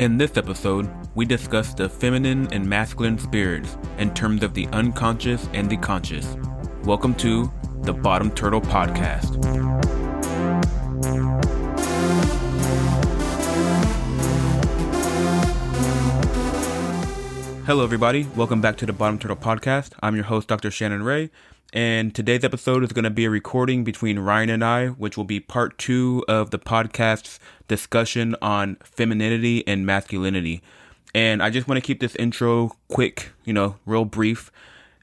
In this episode, we discuss the feminine and masculine spirits in terms of the unconscious and the conscious. Welcome to the Bottom Turtle Podcast. Hello everybody, welcome back to the Bottom Turtle Podcast. I'm your host, Dr. Shannon Ray, and today's episode is going to be a recording between Ryan and I, which will be part 2 of the podcast's discussion on femininity and masculinity. And I just want to keep this intro quick, real brief.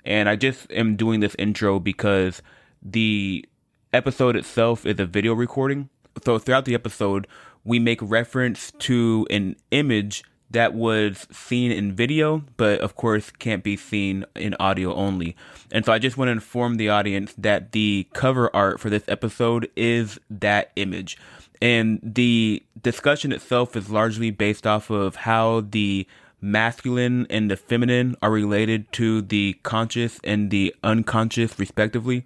And I just am doing this intro because the episode itself is a video recording. So throughout the episode, we make reference to an image that was seen in video, but of course can't be seen in audio only. And so I just want to inform the audience that the cover art for this episode is that image. And the discussion itself is largely based off of how the masculine and the feminine are related to the conscious and the unconscious respectively.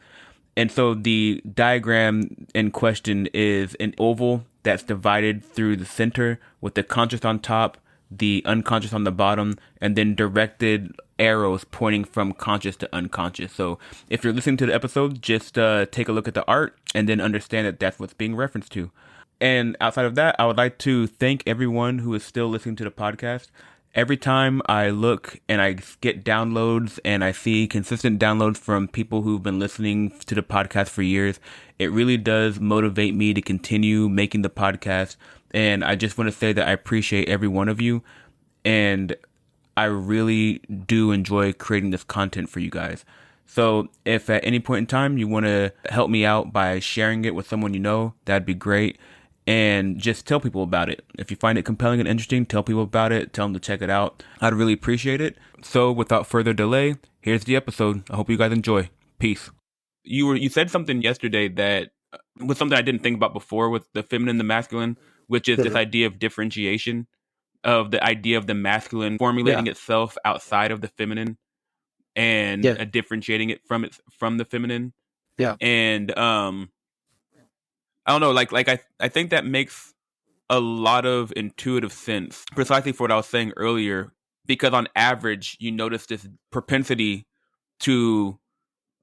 And so the diagram in question is an oval that's divided through the center with the conscious on top, the unconscious on the bottom, and then directed arrows pointing from conscious to unconscious. So if you're listening to the episode, just take a look at the art and then understand that that's what's being referenced to. And outside of that, I would like to thank everyone who is still listening to the podcast. Every time I look and I get downloads and I see consistent downloads from people who've been listening to the podcast for years, it really does motivate me to continue making the podcast. And I just want to say that I appreciate every one of you. And I really do enjoy creating this content for you guys. So if at any point in time you want to help me out by sharing it with someone you know, that'd be great. And just tell people about it. If you find it compelling and interesting, tell people about it. Tell them to check it out. I'd really appreciate it. So without further delay, here's the episode. I hope you guys enjoy. Peace. You said something yesterday that was something I didn't think about before with the feminine and the masculine, which is this idea of differentiation, of the idea of the masculine formulating itself outside of the feminine and differentiating it from the feminine. Yeah. And I don't know, I think that makes a lot of intuitive sense, precisely for what I was saying earlier, because on average, you notice this propensity to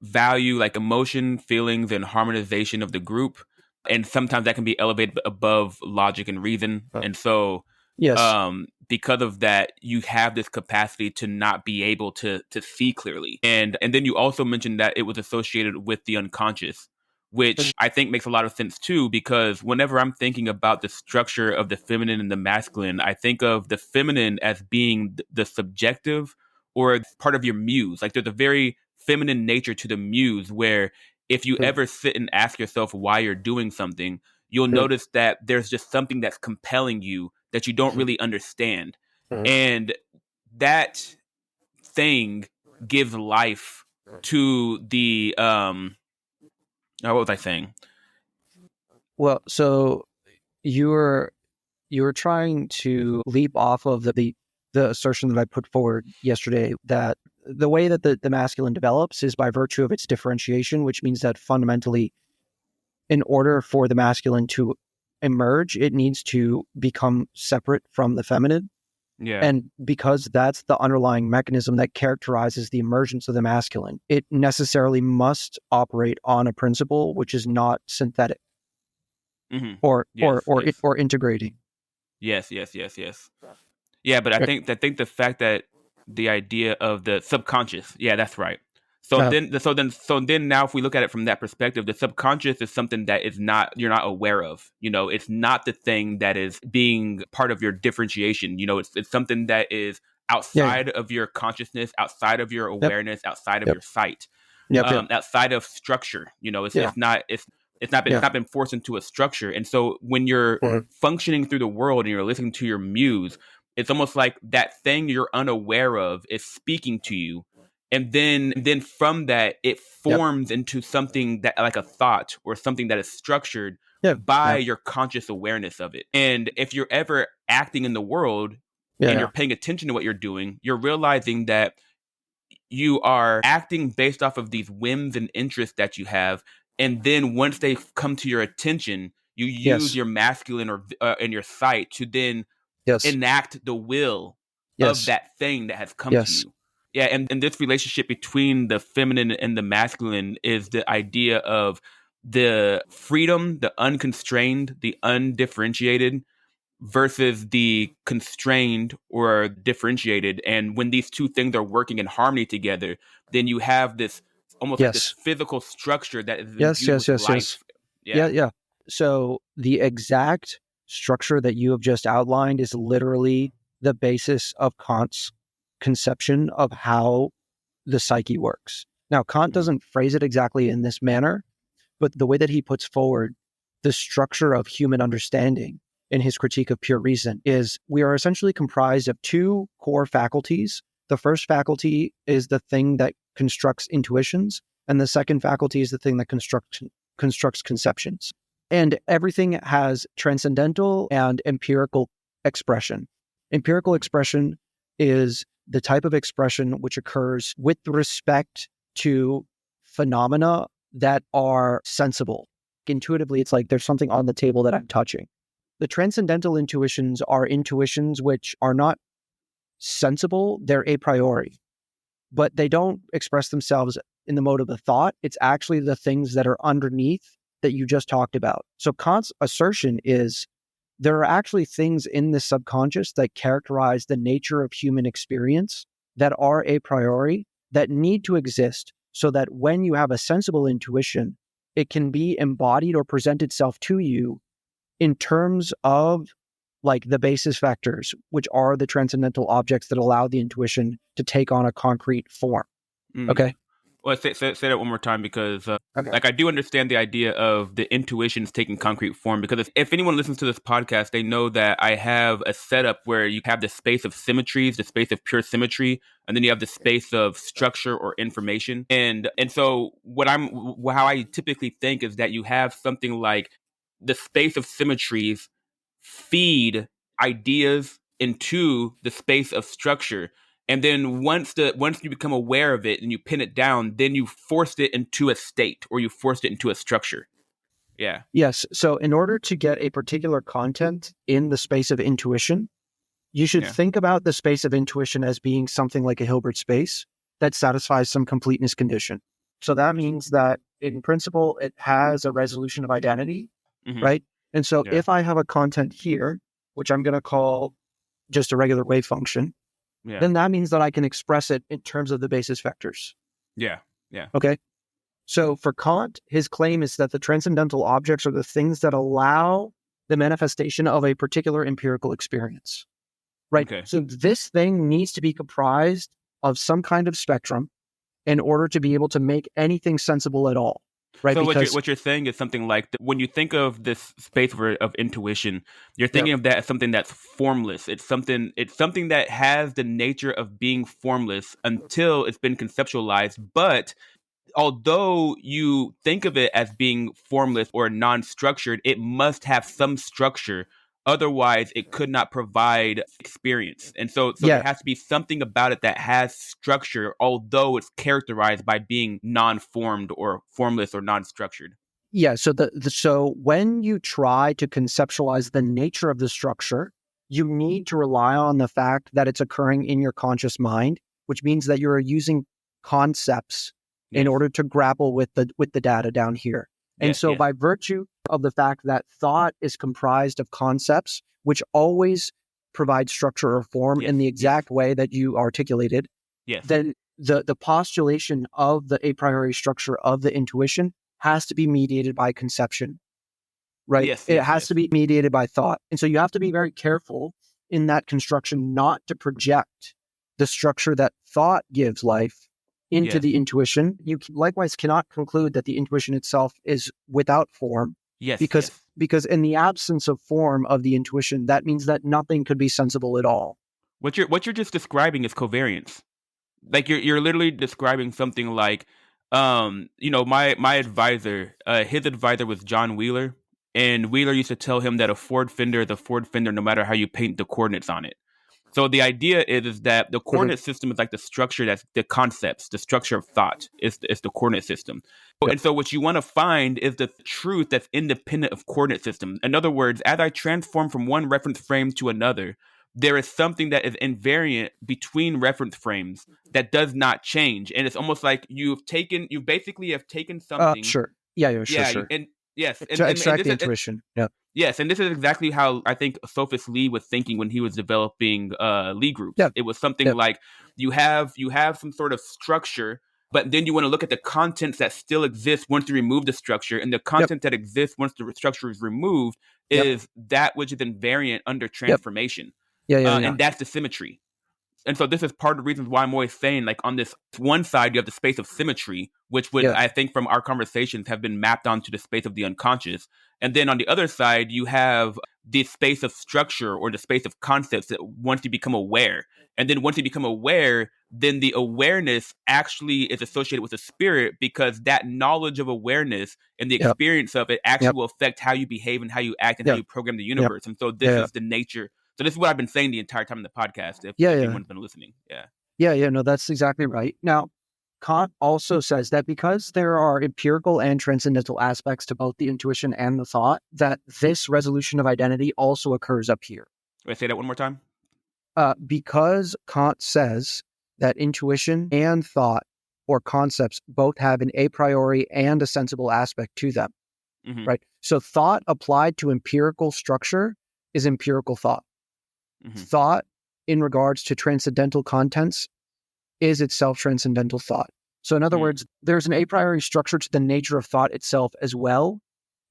value like emotion, feelings, and harmonization of the group. And sometimes that can be elevated above logic and reason. And so because of that, you have this capacity to not be able to see clearly. And then you also mentioned that it was associated with the unconscious, which I think makes a lot of sense too, because whenever I'm thinking about the structure of the feminine and the masculine, I think of the feminine as being the subjective or part of your muse. Like there's a very feminine nature to the muse where if you ever sit and ask yourself why you're doing something, you'll notice that there's just something that's compelling you that you don't really understand. And that thing gives life to the what was I saying? Well, so you were trying to leap off of the assertion that I put forward yesterday that the way that the masculine develops is by virtue of its differentiation, which means that fundamentally, in order for the masculine to emerge, it needs to become separate from the feminine. Yeah. And because that's the underlying mechanism that characterizes the emergence of the masculine, it necessarily must operate on a principle which is not synthetic or integrating. Yes. Yeah, but I think the fact that the idea of the subconscious, that's right. So then now if we look at it from that perspective, the subconscious is something that you're not aware of. It's not the thing that is being part of your differentiation. It's something that is outside of your consciousness, outside of your awareness, outside of your sight, outside of structure. It's not been forced into a structure. And so when you're functioning through the world and you're listening to your muse, it's almost like that thing you're unaware of is speaking to you. And then from that, it forms into something that like a thought or something that is structured by your conscious awareness of it. And if you're ever acting in the world and you're paying attention to what you're doing, you're realizing that you are acting based off of these whims and interests that you have. And then once they come to your attention, you use your masculine or in your sight to then Yes. enact the will of Yes. that thing that has come to Yes. you. Yeah, and this relationship between the feminine and the masculine is the idea of the freedom, the unconstrained, the undifferentiated versus the constrained or differentiated. And when these two things are working in harmony together, then you have this almost like this Yes. physical structure that is Yes. imbued Yes. with Yes. Yes. life. Yeah. Yeah. Yeah. So the exact structure that you have just outlined is literally the basis of Kant's conception of how the psyche works. Now, Kant Mm-hmm. doesn't phrase it exactly in this manner, but the way that he puts forward the structure of human understanding in his critique of pure reason is we are essentially comprised of two core faculties. The first faculty is the thing that constructs intuitions, and the second faculty is the thing that constructs conceptions. And everything has transcendental and empirical expression. Empirical expression is the type of expression which occurs with respect to phenomena that are sensible. Intuitively, it's like there's something on the table that I'm touching. The transcendental intuitions are intuitions which are not sensible, they're a priori, but they don't express themselves in the mode of a thought. It's actually the things that are underneath that you just talked about. So Kant's assertion is there are actually things in the subconscious that characterize the nature of human experience that are a priori that need to exist so that when you have a sensible intuition, it can be embodied or present itself to you in terms of like the basis vectors, which are the transcendental objects that allow the intuition to take on a concrete form. Mm. Okay. Well, say that one more time because, Okay. like, I do understand the idea of the intuitions taking concrete form. Because if anyone listens to this podcast, they know that I have a setup where you have the space of symmetries, the space of pure symmetry, and then you have the space of structure or information. And so how I typically think is that you have something like the space of symmetries feed ideas into the space of structure, and then once you become aware of it and you pin it down, then you forced it into a state or you forced it into a structure. Yeah. Yes. So in order to get a particular content in the space of intuition, you should Yeah. think about the space of intuition as being something like a Hilbert space that satisfies some completeness condition. So that means that in principle, it has a resolution of identity, Mm-hmm. right? And so Yeah. if I have a content here, which I'm going to call just a regular wave function, Yeah. then that means that I can express it in terms of the basis vectors. Yeah. Yeah. Okay. So for Kant, his claim is that the transcendental objects are the things that allow the manifestation of a particular empirical experience. Right. Okay. So this thing needs to be comprised of some kind of spectrum in order to be able to make anything sensible at all. Right. So Because what you're saying is something like when you think of this space of intuition, you're yeah, thinking of that as something that's formless. It's something that has the nature of being formless until it's been conceptualized, but although you think of it as being formless or non-structured, it must have some structure. Otherwise, it could not provide experience. And so there yeah, has to be something about it that has structure, although it's characterized by being non-formed or formless or non-structured. yeah. So so when you try to conceptualize the nature of the structure, you need to rely on the fact that it's occurring in your conscious mind, which means that you're using concepts in Yes. order to grapple with the data down here. And Yes. so Yes. by virtue of the fact that thought is comprised of concepts, which always provide structure or form Yes. in the Yes. exact way that you articulated, Yes. then the postulation of the a priori structure of the intuition has to be mediated by conception, right? Yes. It Yes. has to Yes. be mediated by thought. And so you have to be very careful in that construction not to project the structure that thought gives life into Yes. the intuition. You likewise cannot conclude that the intuition itself is without form Yes. because Yes. because in the absence of form of the intuition, that means that nothing could be sensible at all. What you're just describing is covariance. Like you're literally describing something like my advisor, his advisor was John Wheeler, and Wheeler used to tell him that a Ford fender is a Ford fender no matter how you paint the coordinates on it. So the idea is that the Mhm. coordinate system is like the structure, that's the concepts, the structure of thought is the coordinate system. Yep. And so what you want to find is the truth that's independent of coordinate system. In other words, as I transform from one reference frame to another, there is something that is invariant between reference frames that does not change. And it's almost like you basically have taken something. Sure. Yeah, yeah, sure, Yeah, sure. and yes, and Extract this the is intuition. Yeah. yes, and this is exactly how I think Sophus Lee was thinking when he was developing Lee groups. Yep. It was something Yep. like you have some sort of structure, but then you want to look at the contents that still exist once you remove the structure, and the Yep. content that exists once the structure is removed Yep. is that which is invariant under Yep. transformation, Yeah, yeah, yeah. and that's the symmetry. And so this is part of the reasons why I'm always saying, like, on this one side, you have the space of symmetry, which would, Yeah. I think, from our conversations have been mapped onto the space of the unconscious. And then on the other side, you have the space of structure or the space of concepts that once you become aware. And then once you become aware, then the awareness actually is associated with the spirit, because that knowledge of awareness and the Yep. experience of it actually Yep. will affect how you behave and how you act and how Yep. you program the Yep. universe. And so this Yeah. is the nature. So this is what I've been saying the entire time in the podcast, Yeah. if Yeah. anyone's been listening. Yeah. Yeah. Yeah. No, that's exactly right. Now, Kant also says that because there are empirical and transcendental aspects to both the intuition and the thought, that this resolution of identity also occurs up here. Wait, say that one more time. Because Kant says that intuition and thought or concepts both have an a priori and a sensible aspect to them, Mm-hmm. right? So thought applied to empirical structure is empirical thought. Mm-hmm. Thought in regards to transcendental contents is itself transcendental thought. So in other words, there's an a priori structure to the nature of thought itself as well,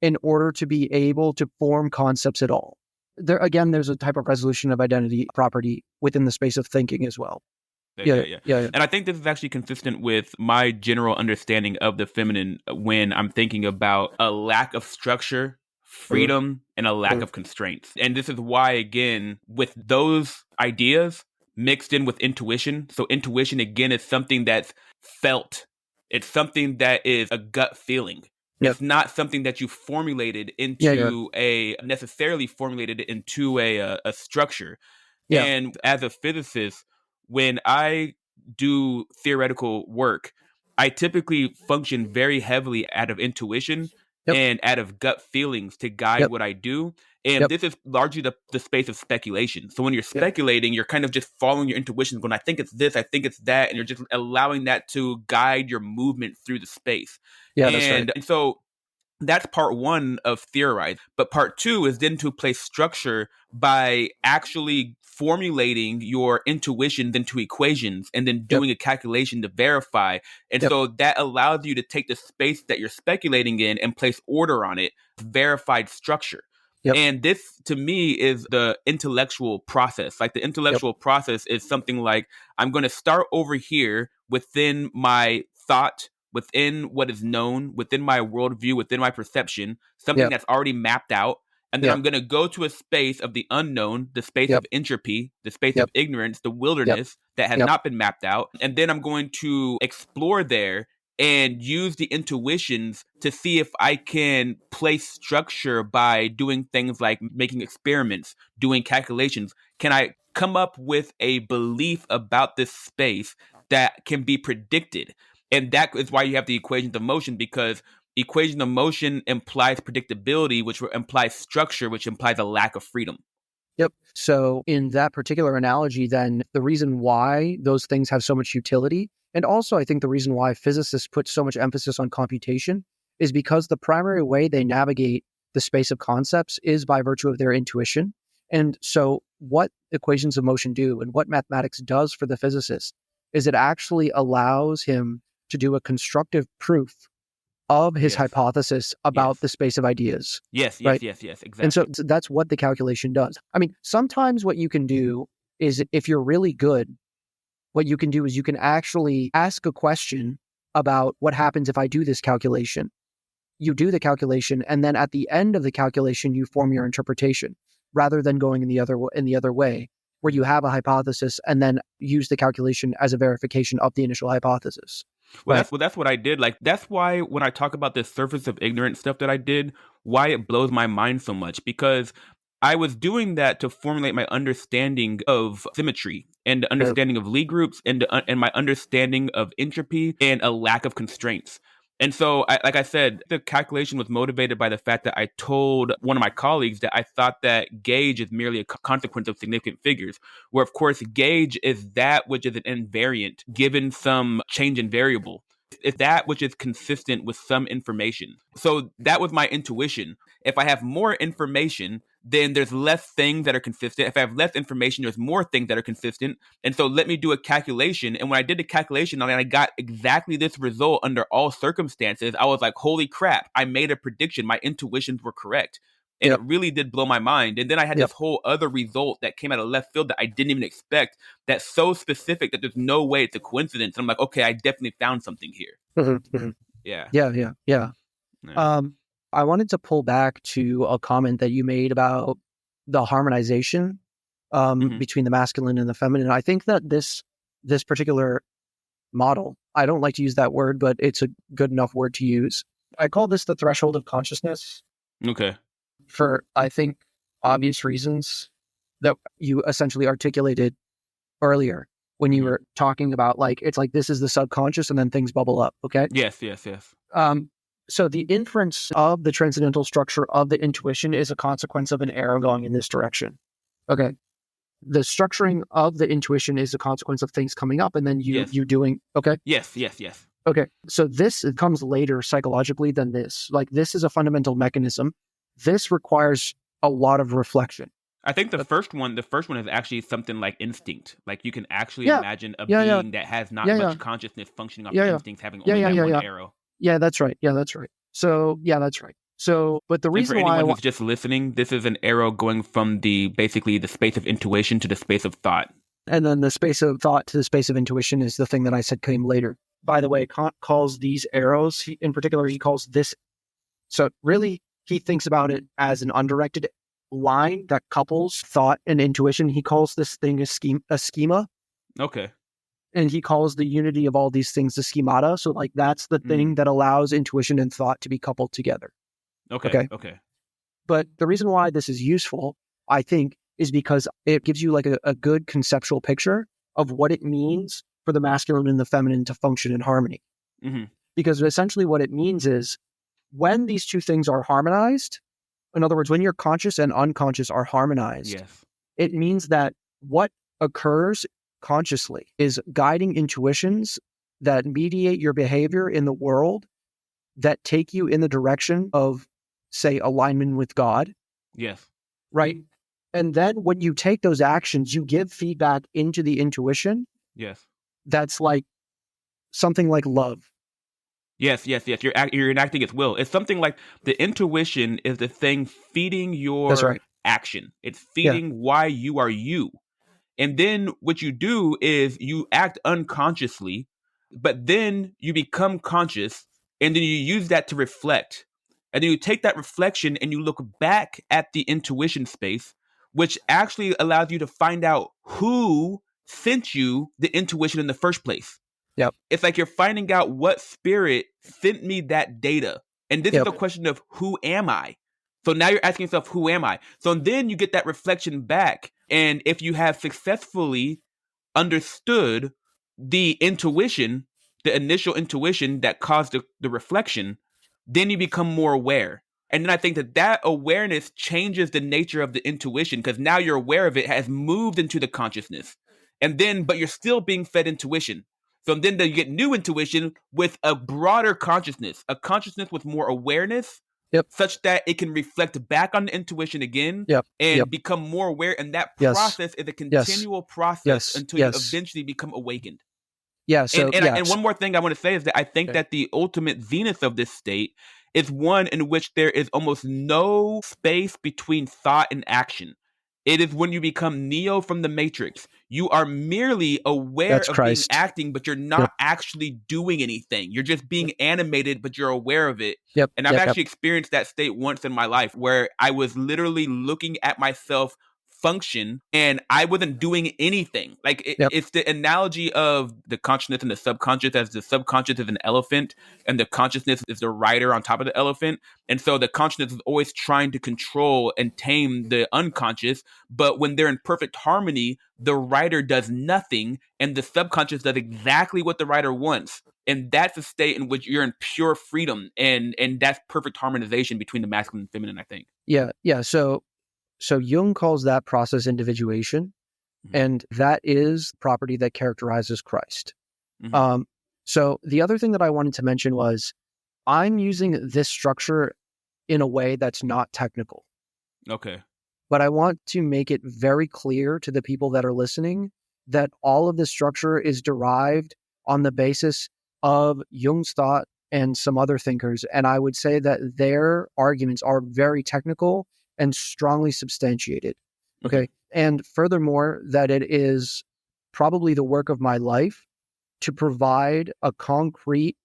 in order to be able to form concepts at all. There again, there's a type of resolution of identity property within the space of thinking as well. Yeah. And I think this is actually consistent with my general understanding of the feminine when I'm thinking about a lack of structure, freedom, and a lack of constraints. And this is why, again, with those ideas mixed in with intuition. So intuition, again, is something that's felt. It's something that is a gut feeling. Yep. It's not something that you formulated into necessarily formulated into a structure. Yeah. And as a physicist, when I do theoretical work, I typically function very heavily out of intuition and out of gut feelings to guide what I do. And this is largely the space of speculation. So when you're speculating, you're kind of just following your intuition, going, I think it's this, I think it's that, and you're just allowing that to guide your movement through the space. Yeah, that's right. And so that's part one of theorize. But part two is then to place structure by actually formulating your intuitions into equations and then doing a calculation to verify. And so that allows you to take the space that you're speculating in and place order on it, verified structure. And this, to me, is the intellectual process. Like the intellectual process is something like, I'm going to start over here within my thought, within what is known, within my worldview, within my perception, something that's already mapped out. And then I'm going to go to a space of the unknown, the space of entropy, the space of ignorance, the wilderness that has not been mapped out. And then I'm going to explore there and use the intuitions to see if I can place structure by doing things like making experiments, doing calculations. Can I come up with a belief about this space that can be predicted? And that is why you have the equations of motion, because equation of motion implies predictability, which implies structure, which implies a lack of freedom. Yep. So in that particular analogy, then the reason why those things have so much utility, and also I think the reason why physicists put so much emphasis on computation, is because the primary way they navigate the space of concepts is by virtue of their intuition. And so what equations of motion do and what mathematics does for the physicist is it actually allows him to do a constructive proof of his hypothesis about the space of ideas. Yes, right? Exactly. And so that's what the calculation does. I mean, sometimes what you can do is, if you're really good, what you can do is you can actually ask a question about what happens if I do this calculation. You do the calculation, and then at the end of the calculation, you form your interpretation, rather than going in the other way, where you have a hypothesis and then use the calculation as a verification of the initial hypothesis. Well, that's what I did. Like, that's why when I talk about this surface of ignorance stuff that I did, why it blows my mind so much, because I was doing that to formulate my understanding of symmetry and the Sure. understanding of Lie groups and my understanding of entropy and a lack of constraints. And so, like I said, the calculation was motivated by the fact that I told one of my colleagues that I thought that gauge is merely a consequence of significant figures, where, of course, gauge is that which is an invariant given some change in variable. It's that which is consistent with some information. So that was my intuition. If I have more information, then there's less things that are consistent. If I have less information, there's more things that are consistent. And so let me do a calculation. And when I did the calculation and I got exactly this result under all circumstances, I was like, holy crap, I made a prediction. My intuitions were correct. And Yep. it really did blow my mind. And then I had Yep. this whole other result that came out of left field that I didn't even expect, that's so specific that there's no way it's a coincidence. And I'm like, okay, I definitely found something here. Mm-hmm, mm-hmm. Yeah. Yeah. I wanted to pull back to a comment that you made about the harmonization between the masculine and the feminine. I think that this particular model, I don't like to use that word, but it's a good enough word to use. I call this the threshold of consciousness. Okay. For, I think, obvious reasons that you essentially articulated earlier when you were talking about, like, it's like this is the subconscious and then things bubble up. Okay. Yes. So the inference of the transcendental structure of the intuition is a consequence of an arrow going in this direction. Okay. The structuring of the intuition is a consequence of things coming up and then you doing, okay? Yes. Okay. So this comes later psychologically than this. Like, this is a fundamental mechanism. This requires a lot of reflection. I think the first one is actually something like instinct. Like, you can actually imagine a being that has not much consciousness functioning off instincts having only that one arrow. Yeah, that's right. So, that's right. So, but the reason why why anyone who's just listening, this is an arrow going from basically the space of intuition to the space of thought. And then the space of thought to the space of intuition is the thing that I said came later. By the way, Kant calls these arrows, in particular, he calls this. So really, he thinks about it as an undirected line that couples thought and intuition. He calls this thing a schema. Okay. And he calls the unity of all these things the schemata. So, like, that's the thing that allows intuition and thought to be coupled together. Okay. But the reason why this is useful, I think, is because it gives you like a good conceptual picture of what it means for the masculine and the feminine to function in harmony. Mm-hmm. Because essentially what it means is when these two things are harmonized, in other words, when your conscious and unconscious are harmonized, it means that what occurs consciously is guiding intuitions that mediate your behavior in the world, that take you in the direction of, say, alignment with God. Yes. Right. And then when you take those actions, you give feedback into the intuition. Yes. That's like something like love. Yes. You're enacting its will. It's something like the intuition is the thing feeding your action. It's feeding why you are you. And then what you do is you act unconsciously, but then you become conscious, and then you use that to reflect. And then you take that reflection and you look back at the intuition space, which actually allows you to find out who sent you the intuition in the first place. Yep. It's like you're finding out what spirit sent me that data. And this is a question of who am I? So now you're asking yourself, who am I? So then you get that reflection back. And if you have successfully understood the intuition, the initial intuition that caused the reflection, then you become more aware. And then I think that awareness changes the nature of the intuition, because now you're aware of it, has moved into the consciousness. And then, but you're still being fed intuition. So then you get new intuition with a broader consciousness, a consciousness with more awareness, such that it can reflect back on the intuition again and become more aware. And that process is a continual process until you eventually become awakened. Yeah. So, and one more thing I want to say is that I think that the ultimate zenith of this state is one in which there is almost no space between thought and action. It is when you become Neo from the Matrix. You are merely aware of being acting, but you're not actually doing anything. You're just being animated, but you're aware of it. And I've actually experienced that state once in my life, where I was literally looking at myself function and I wasn't doing anything. Like Yep. it's the analogy of the consciousness and the subconscious, as the subconscious is an elephant and the consciousness is the rider on top of the elephant. And so the consciousness is always trying to control and tame the unconscious. But when they're in perfect harmony, the rider does nothing and the subconscious does exactly what the rider wants. And that's a state in which you're in pure freedom, and that's perfect harmonization between the masculine and feminine, I think. Yeah. So Jung calls that process individuation, and that is property that characterizes Christ. Mm-hmm. So the other thing that I wanted to mention was I'm using this structure in a way that's not technical. Okay. But I want to make it very clear to the people that are listening that all of this structure is derived on the basis of Jung's thought and some other thinkers. And I would say that their arguments are very technical and strongly substantiated. Okay. Mm-hmm. And furthermore, that it is probably the work of my life to provide a concrete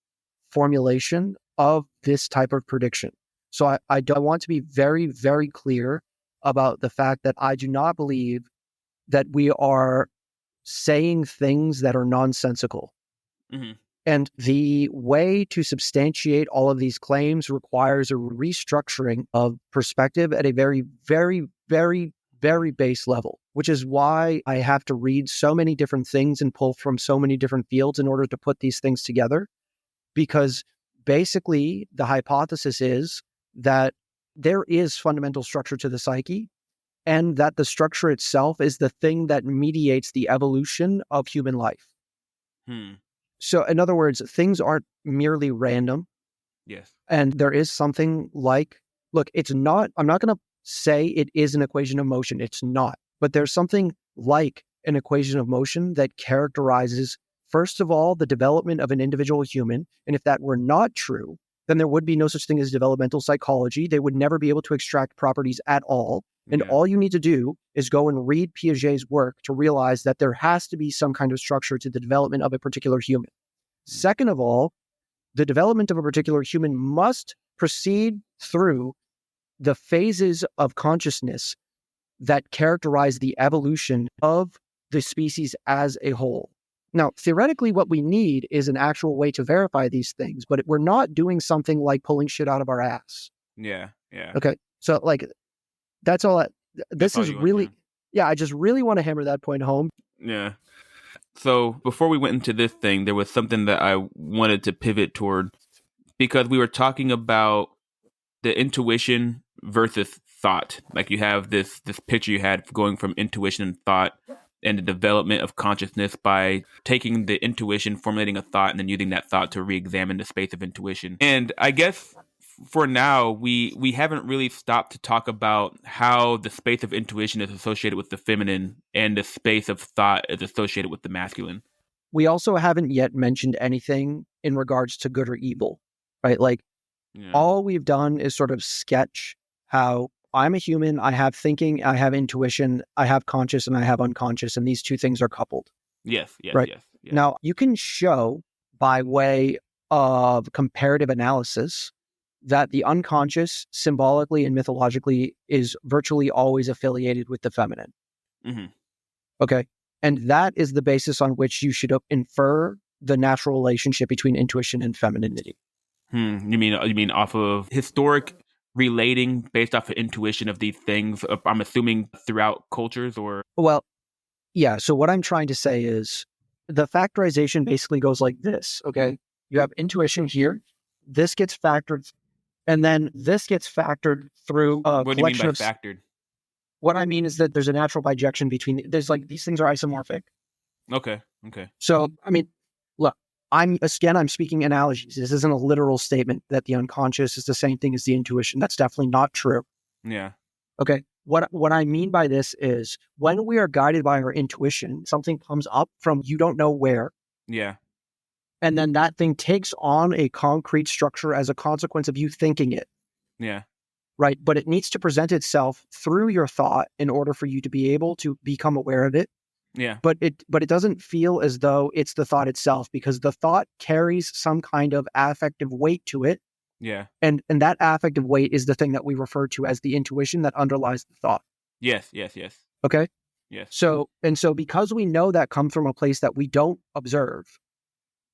formulation of this type of prediction. So I want to be very, very clear about the fact that I do not believe that we are saying things that are nonsensical. Mm-hmm. And the way to substantiate all of these claims requires a restructuring of perspective at a very, very, very, very base level, which is why I have to read so many different things and pull from so many different fields in order to put these things together. Because basically, the hypothesis is that there is fundamental structure to the psyche, and that the structure itself is the thing that mediates the evolution of human life. So, in other words, things aren't merely random. Yes. And there is something like, look, I'm not going to say it is an equation of motion. It's not. But there's something like an equation of motion that characterizes, first of all, the development of an individual human. And if that were not true, then there would be no such thing as developmental psychology. They would never be able to extract properties at all. And all you need to do is go and read Piaget's work to realize that there has to be some kind of structure to the development of a particular human. Second of all, the development of a particular human must proceed through the phases of consciousness that characterize the evolution of the species as a whole. Now, theoretically, what we need is an actual way to verify these things, but we're not doing something like pulling shit out of our ass. Yeah. Okay. So, that's all. This is really, I just really want to hammer that point home. Yeah. So before we went into this thing, there was something that I wanted to pivot toward, because we were talking about the intuition versus thought. Like you have this picture you had going from intuition and thought and the development of consciousness by taking the intuition, formulating a thought, and then using that thought to re-examine the space of intuition. And I guess for now, we haven't really stopped to talk about how the space of intuition is associated with the feminine and the space of thought is associated with the masculine. We also haven't yet mentioned anything in regards to good or evil, right? All we've done is sort of sketch how I'm a human, I have thinking, I have intuition, I have conscious, and I have unconscious, and these two things are coupled. Yes. Now, you can show by way of comparative analysis that the unconscious, symbolically and mythologically, is virtually always affiliated with the feminine. Mm-hmm. Okay? And that is the basis on which you should infer the natural relationship between intuition and femininity. You mean off of historic relating based off of intuition of these things, I'm assuming throughout cultures, or? Well, yeah. So what I'm trying to say is the factorization basically goes like this, okay? You have intuition here. This gets factored, and then this gets factored through a What collection do you mean by factored? What I mean is that there's a natural bijection between, these things are isomorphic. Okay. So, I mean, look, I'm speaking analogies. This isn't a literal statement that the unconscious is the same thing as the intuition. That's definitely not true. Yeah. Okay. What I mean by this is when we are guided by our intuition, something comes up from you don't know where. Yeah. And then that thing takes on a concrete structure as a consequence of you thinking it. Yeah. Right. But it needs to present itself through your thought in order for you to be able to become aware of it. Yeah. But it doesn't feel as though it's the thought itself, because the thought carries some kind of affective weight to it. Yeah. And that affective weight is the thing that we refer to as the intuition that underlies the thought. Yes. Okay. Yes. So because we know that comes from a place that we don't observe,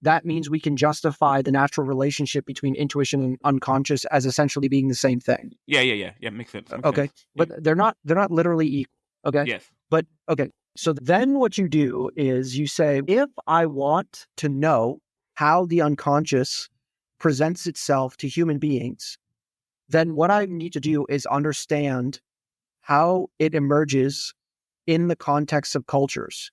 that means we can justify the natural relationship between intuition and unconscious as essentially being the same thing. Yeah. Makes sense. Okay. Sense. But Yep. they're not literally equal. Okay. Yes. But okay. So then what you do is you say, if I want to know how the unconscious presents itself to human beings, then what I need to do is understand how it emerges in the context of cultures.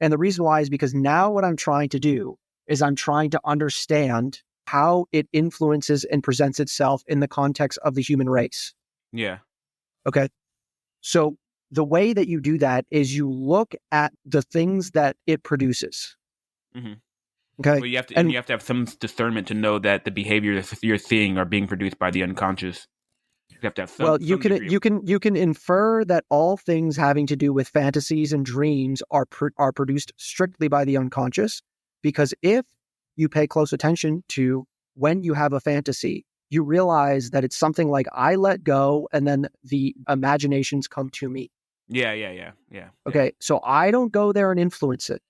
And the reason why is because now what I'm trying to do is I'm trying to understand how it influences and presents itself in the context of the human race. Yeah. Okay. So the way that you do that is you look at the things that it produces. Mm-hmm. Okay. Well, you have to have some discernment to know that the behaviors you're seeing are being produced by the unconscious. You have to have some. Well, some degree of... you can infer that all things having to do with fantasies and dreams are produced strictly by the unconscious, because if you pay close attention to when you have a fantasy, you realize that it's something like I let go and then the imaginations come to me. Yeah. Okay, so I don't go there and influence it.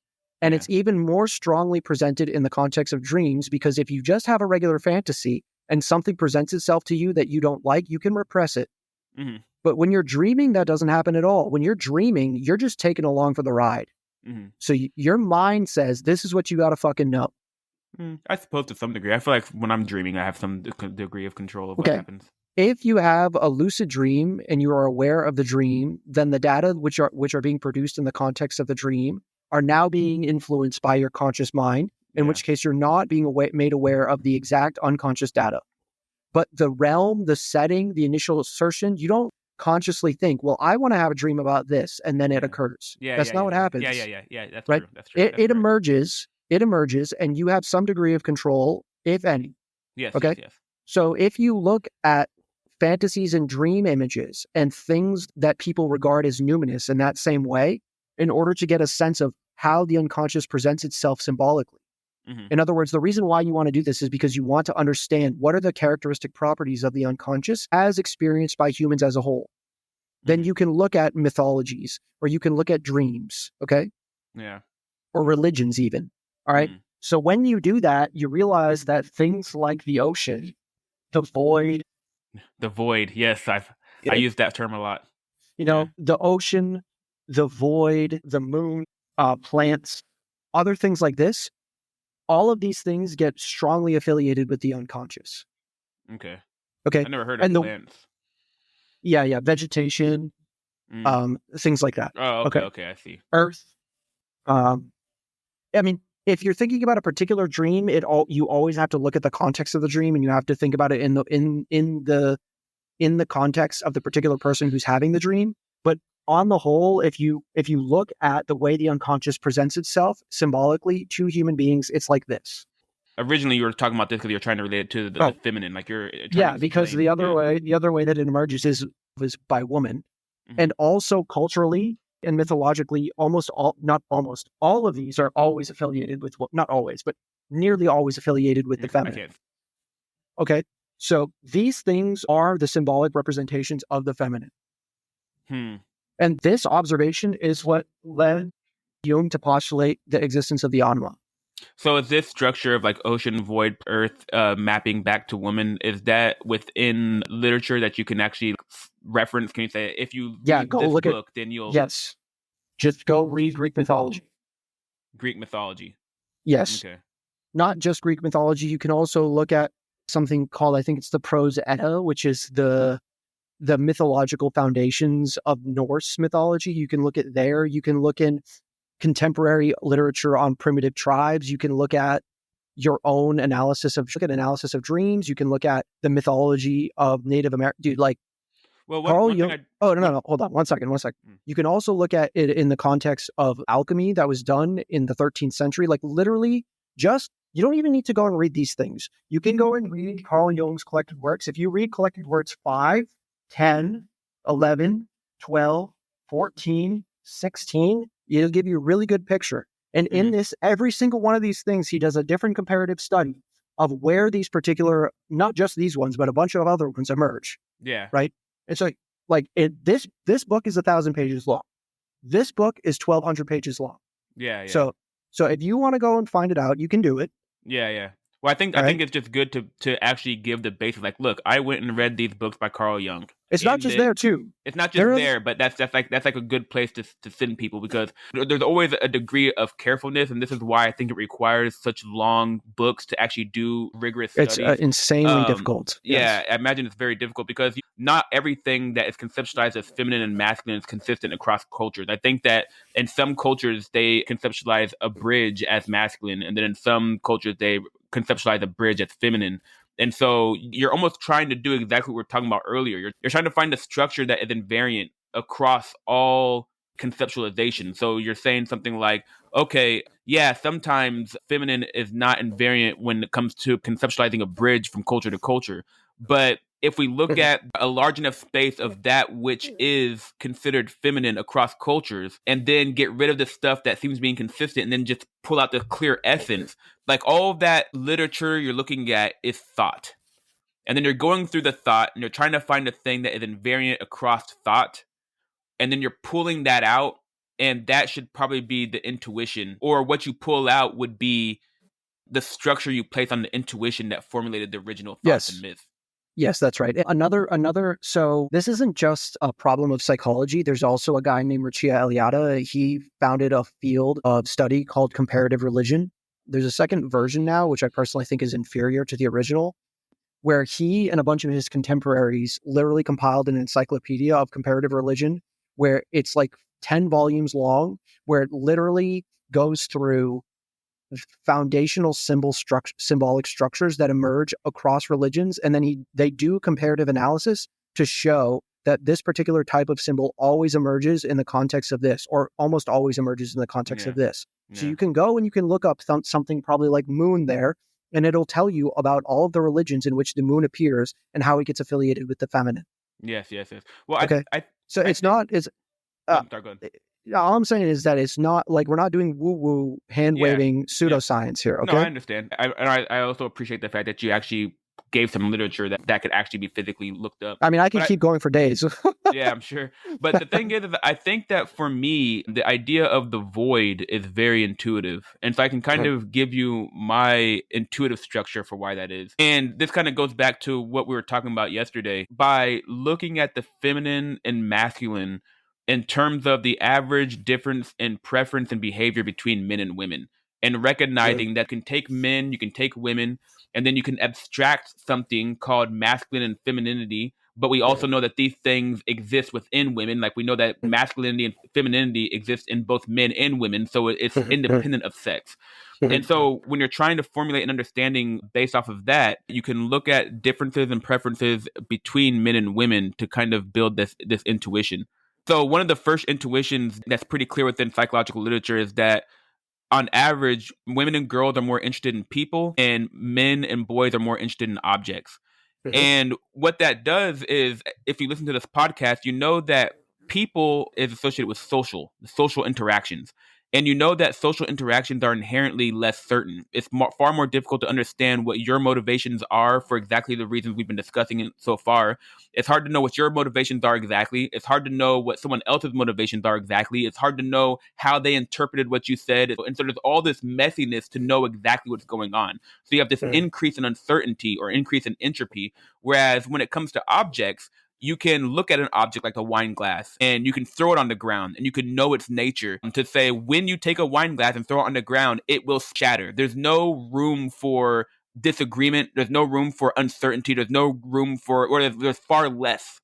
And Yeah. it's even more strongly presented in the context of dreams, because if you just have a regular fantasy and something presents itself to you that you don't like, you can repress it. Mm-hmm. But when you're dreaming, that doesn't happen at all. When you're dreaming, you're just taken along for the ride. Mm-hmm. So your mind says, this is what you got to fucking know. I suppose to some degree. I feel like when I'm dreaming, I have some degree of control of what Okay. happens. If you have a lucid dream and you are aware of the dream, then the data which are being produced in the context of the dream are now being influenced by your conscious mind, in which case you're not being made aware of the exact unconscious data. But the realm, the setting, the initial assertion, you don't consciously think, well, I want to have a dream about this, and then it occurs. That's not what happens. Yeah. That's right? true. That's true. It emerges, and you have some degree of control, if any. Yes. Okay. Yes. So if you look at fantasies and dream images and things that people regard as numinous in that same way, in order to get a sense of how the unconscious presents itself symbolically. Mm-hmm. In other words, the reason why you want to do this is because you want to understand what are the characteristic properties of the unconscious as experienced by humans as a whole. Then you can look at mythologies, or you can look at dreams, okay? Yeah. Or religions even, all right? So when you do that, you realize that things like the ocean, the void. The void, yes, I use that term a lot. The ocean, the void, the moon, plants, other things like this, all of these things get strongly affiliated with the unconscious. Okay. Okay. I never heard of plants. Vegetation, things like that. Oh, okay, I see. Earth. I mean, if you're thinking about a particular dream, you always have to look at the context of the dream, and you have to think about it in the context of the particular person who's having the dream. But on the whole, if you look at the way the unconscious presents itself symbolically to human beings, it's like this. Originally, you were talking about this because you're trying to relate it to the feminine, like you're trying to because the other way that it emerges is by woman, and also culturally and mythologically, not almost all of these are always affiliated with, not always, but nearly always affiliated with the feminine. Okay, so these things are the symbolic representations of the feminine. And this observation is what led Jung to postulate the existence of the anima. So is this structure of like ocean, void, earth, mapping back to woman, is that within literature that you can actually reference? Can you say, if you read this book, then you'll... Yes. Just go read Greek mythology. Greek mythology. Yes. Okay. Not just Greek mythology. You can also look at something called, I think it's the Prose Edda, which is the mythological foundations of Norse mythology. You can look at there. You can look in contemporary literature on primitive tribes. You can look at your own analysis of dreams. You can look at the mythology of Native American, dude, like Karl Jung. No, hold on, one second. You can also look at it in the context of alchemy that was done in the 13th century. Like literally, you don't even need to go and read these things. You can go and read Karl Jung's collected works. If you read collected works 5, 10, 11, 12, 14, 16, it'll give you a really good picture. And in this, every single one of these things, he does a different comparative study of where these particular, not just these ones, but a bunch of other ones emerge. Yeah. Right. And so this book is 1,000 pages long. This book is 1,200 pages long. Yeah, yeah. So if you want to go and find it out, you can do it. Yeah, yeah. Well, I think All right. it's just good to actually give the basis. Like, look, I went and read these books by Carl Jung. It's not just there too. It's not just There is there, but that's like a good place to send people, because there's always a degree of carefulness, and this is why I think it requires such long books to actually do rigorous it's studies. insanely difficult. Yeah, Yes. I imagine it's very difficult because not everything that is conceptualized as feminine and masculine is consistent across cultures. I think that in some cultures they conceptualize a bridge as masculine, and then in some cultures they conceptualize a bridge as feminine. And so you're almost trying to do exactly what we were talking about earlier. You're trying to find a structure that is invariant across all conceptualization. So you're saying something like, okay, yeah, sometimes feminine is not invariant when it comes to conceptualizing a bridge from culture to culture. But if we look at a large enough space of that which is considered feminine across cultures, and then get rid of the stuff that seems to be inconsistent, and then just pull out the clear essence, like all of that literature you're looking at is thought. And then you're going through the thought and you're trying to find a thing that is invariant across thought. And then you're pulling that out. And that should probably be the intuition, or what you pull out would be the structure you place on the intuition that formulated the original thoughts and myths. Yes, that's right. Another. So this isn't just a problem of psychology. There's also a guy named Mircea Eliade. He founded a field of study called comparative religion. There's a second version now, which I personally think is inferior to the original, where he and a bunch of his contemporaries literally compiled an encyclopedia of comparative religion, where it's like 10 volumes long, where it literally goes through foundational symbolic structures that emerge across religions. And then they do comparative analysis to show that this particular type of symbol always emerges in the context of this, or almost always emerges in the context of this. So you can go and you can look up something probably like moon there, and it'll tell you about all of the religions in which the moon appears and how it gets affiliated with the feminine. Yes. Well, okay. All I'm saying is that it's not like we're not doing woo-woo, hand-waving pseudoscience here, okay? No, I understand. I also appreciate the fact that you actually gave some literature that could actually be physically looked up. I mean, I can keep going for days. Yeah, I'm sure. But the thing is, I think that for me, the idea of the void is very intuitive. And so I can kind of give you my intuitive structure for why that is. And this kind of goes back to what we were talking about yesterday. By looking at the feminine and masculine in terms of the average difference in preference and behavior between men and women, and recognizing that you can take men, you can take women, and then you can abstract something called masculine and femininity. But we also know that these things exist within women. Like we know that masculinity and femininity exist in both men and women. So it's independent of sex. And so when you're trying to formulate an understanding based off of that, you can look at differences and preferences between men and women to kind of build this intuition. So one of the first intuitions that's pretty clear within psychological literature is that on average, women and girls are more interested in people, and men and boys are more interested in objects. And what that does is, if you listen to this podcast, you know that people is associated with social interactions. And you know that social interactions are inherently less certain. It's far more difficult to understand what your motivations are for exactly the reasons we've been discussing so far. It's hard to know what your motivations are exactly. It's hard to know what someone else's motivations are exactly. It's hard to know how they interpreted what you said. And so there's all this messiness to know exactly what's going on. So you have this increase in uncertainty or increase in entropy. Whereas when it comes to objects, you can look at an object like a wine glass and you can throw it on the ground and you can know its nature to say when you take a wine glass and throw it on the ground, it will shatter. There's no room for disagreement. There's no room for uncertainty. There's no room for, or there's far less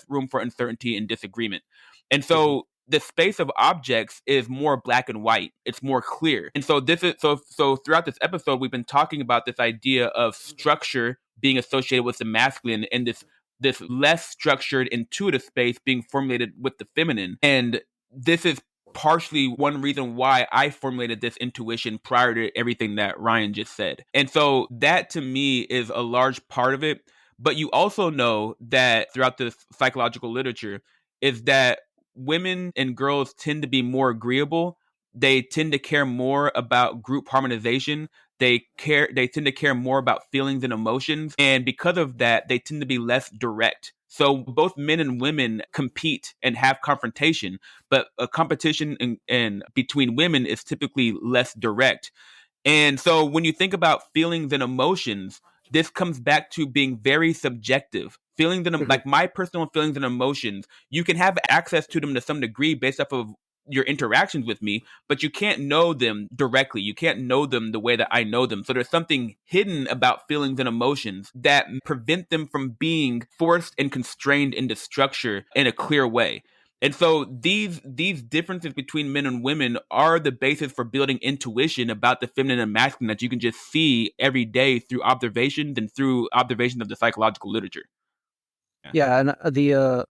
room for uncertainty and disagreement. And so the space of objects is more black and white. It's more clear. And so so throughout this episode, we've been talking about this idea of structure being associated with the masculine and this less structured intuitive space being formulated with the feminine. And this is partially one reason why I formulated this intuition prior to everything that Ryan just said. And so that to me is a large part of it. But you also know that throughout the psychological literature is that women and girls tend to be more agreeable. They tend to care more about group harmonization. They tend to care more about feelings and emotions. And because of that, they tend to be less direct. So both men and women compete and have confrontation, but a competition in between women is typically less direct. And so when you think about feelings and emotions, this comes back to being very subjective. Feelings and Mhm. like my personal feelings and emotions, you can have access to them to some degree based off of your interactions with me, but you can't know them directly. You can't know them the way that I know them. So there's something hidden about feelings and emotions that prevent them from being forced and constrained into structure in a clear way. And so these differences between men and women are the basis for building intuition about the feminine and masculine that you can just see every day through observations and through observation of the psychological literature. Yeah. Yeah, and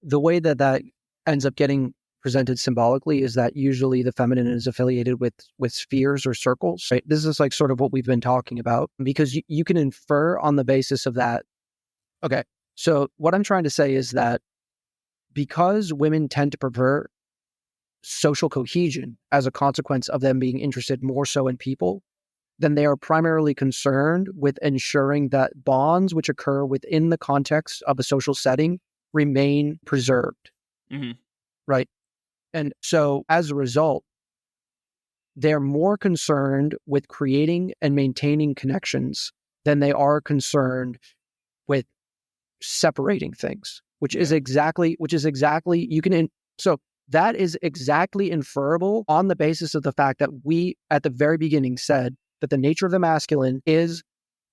the way that that ends up getting presented symbolically is that usually the feminine is affiliated with spheres or circles. Right? This is like sort of what we've been talking about because you can infer on the basis of that. Okay, so what I'm trying to say is that because women tend to prefer social cohesion as a consequence of them being interested more so in people, then they are primarily concerned with ensuring that bonds which occur within the context of a social setting remain preserved, Mm-hmm. right? And so as a result, they're more concerned with creating and maintaining connections than they are concerned with separating things, Yeah. which is exactly so that is exactly inferable on the basis of the fact that we at the very beginning said that the nature of the masculine is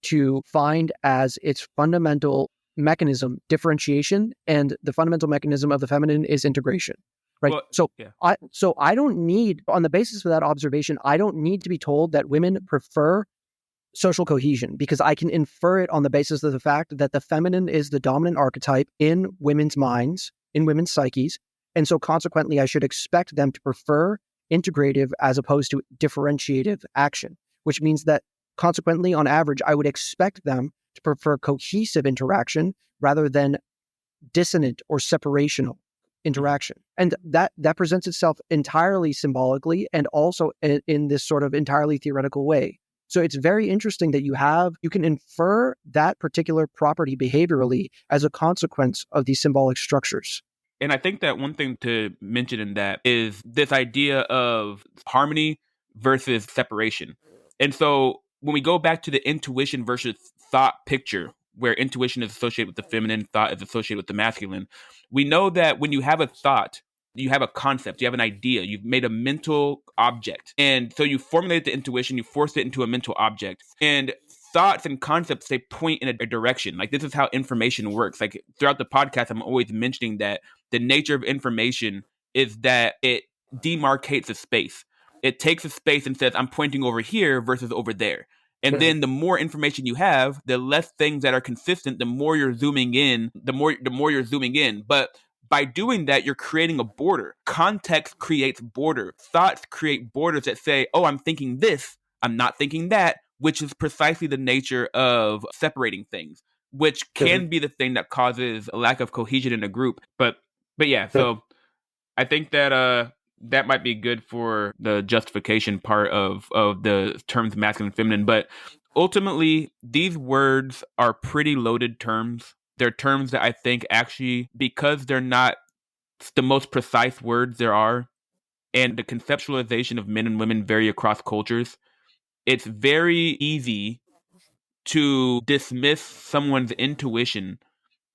to find as its fundamental mechanism differentiation, and the fundamental mechanism of the feminine is integration. Right. Well, yeah. So I don't need, on the basis of that observation, I don't need to be told that women prefer social cohesion because I can infer it on the basis of the fact that the feminine is the dominant archetype in women's minds, in women's psyches. And so consequently, I should expect them to prefer integrative as opposed to differentiative action, which means that consequently, on average, I would expect them to prefer cohesive interaction rather than dissonant or separational Mm-hmm. interaction. And that presents itself entirely symbolically and also in this sort of entirely theoretical way. So it's very interesting that you can infer that particular property behaviorally as a consequence of these symbolic structures. And I think that one thing to mention in that is this idea of harmony versus separation. And so when we go back to the intuition versus thought picture, where intuition is associated with the feminine, thought is associated with the masculine, we know that when you have a thought, you have a concept, you have an idea, you've made a mental object. And so you formulate the intuition, you force it into a mental object. And thoughts and concepts, they point in a direction. Like this is how information works. Like throughout the podcast, I'm always mentioning that the nature of information is that it demarcates a space. It takes a space and says, I'm pointing over here versus over there. And then the more information you have, the less things that are consistent, the more you're zooming in, the more you're zooming in. But by doing that, you're creating a border. Context creates border. Thoughts create borders that say, oh, I'm thinking this, I'm not thinking that, which is precisely the nature of separating things, which can be the thing that causes a lack of cohesion in a group. But yeah, so I think that that might be good for the justification part of the terms masculine and feminine. But ultimately, these words are pretty loaded terms. They're terms that I think actually, because they're not the most precise words there are, and the conceptualization of men and women vary across cultures, it's very easy to dismiss someone's intuition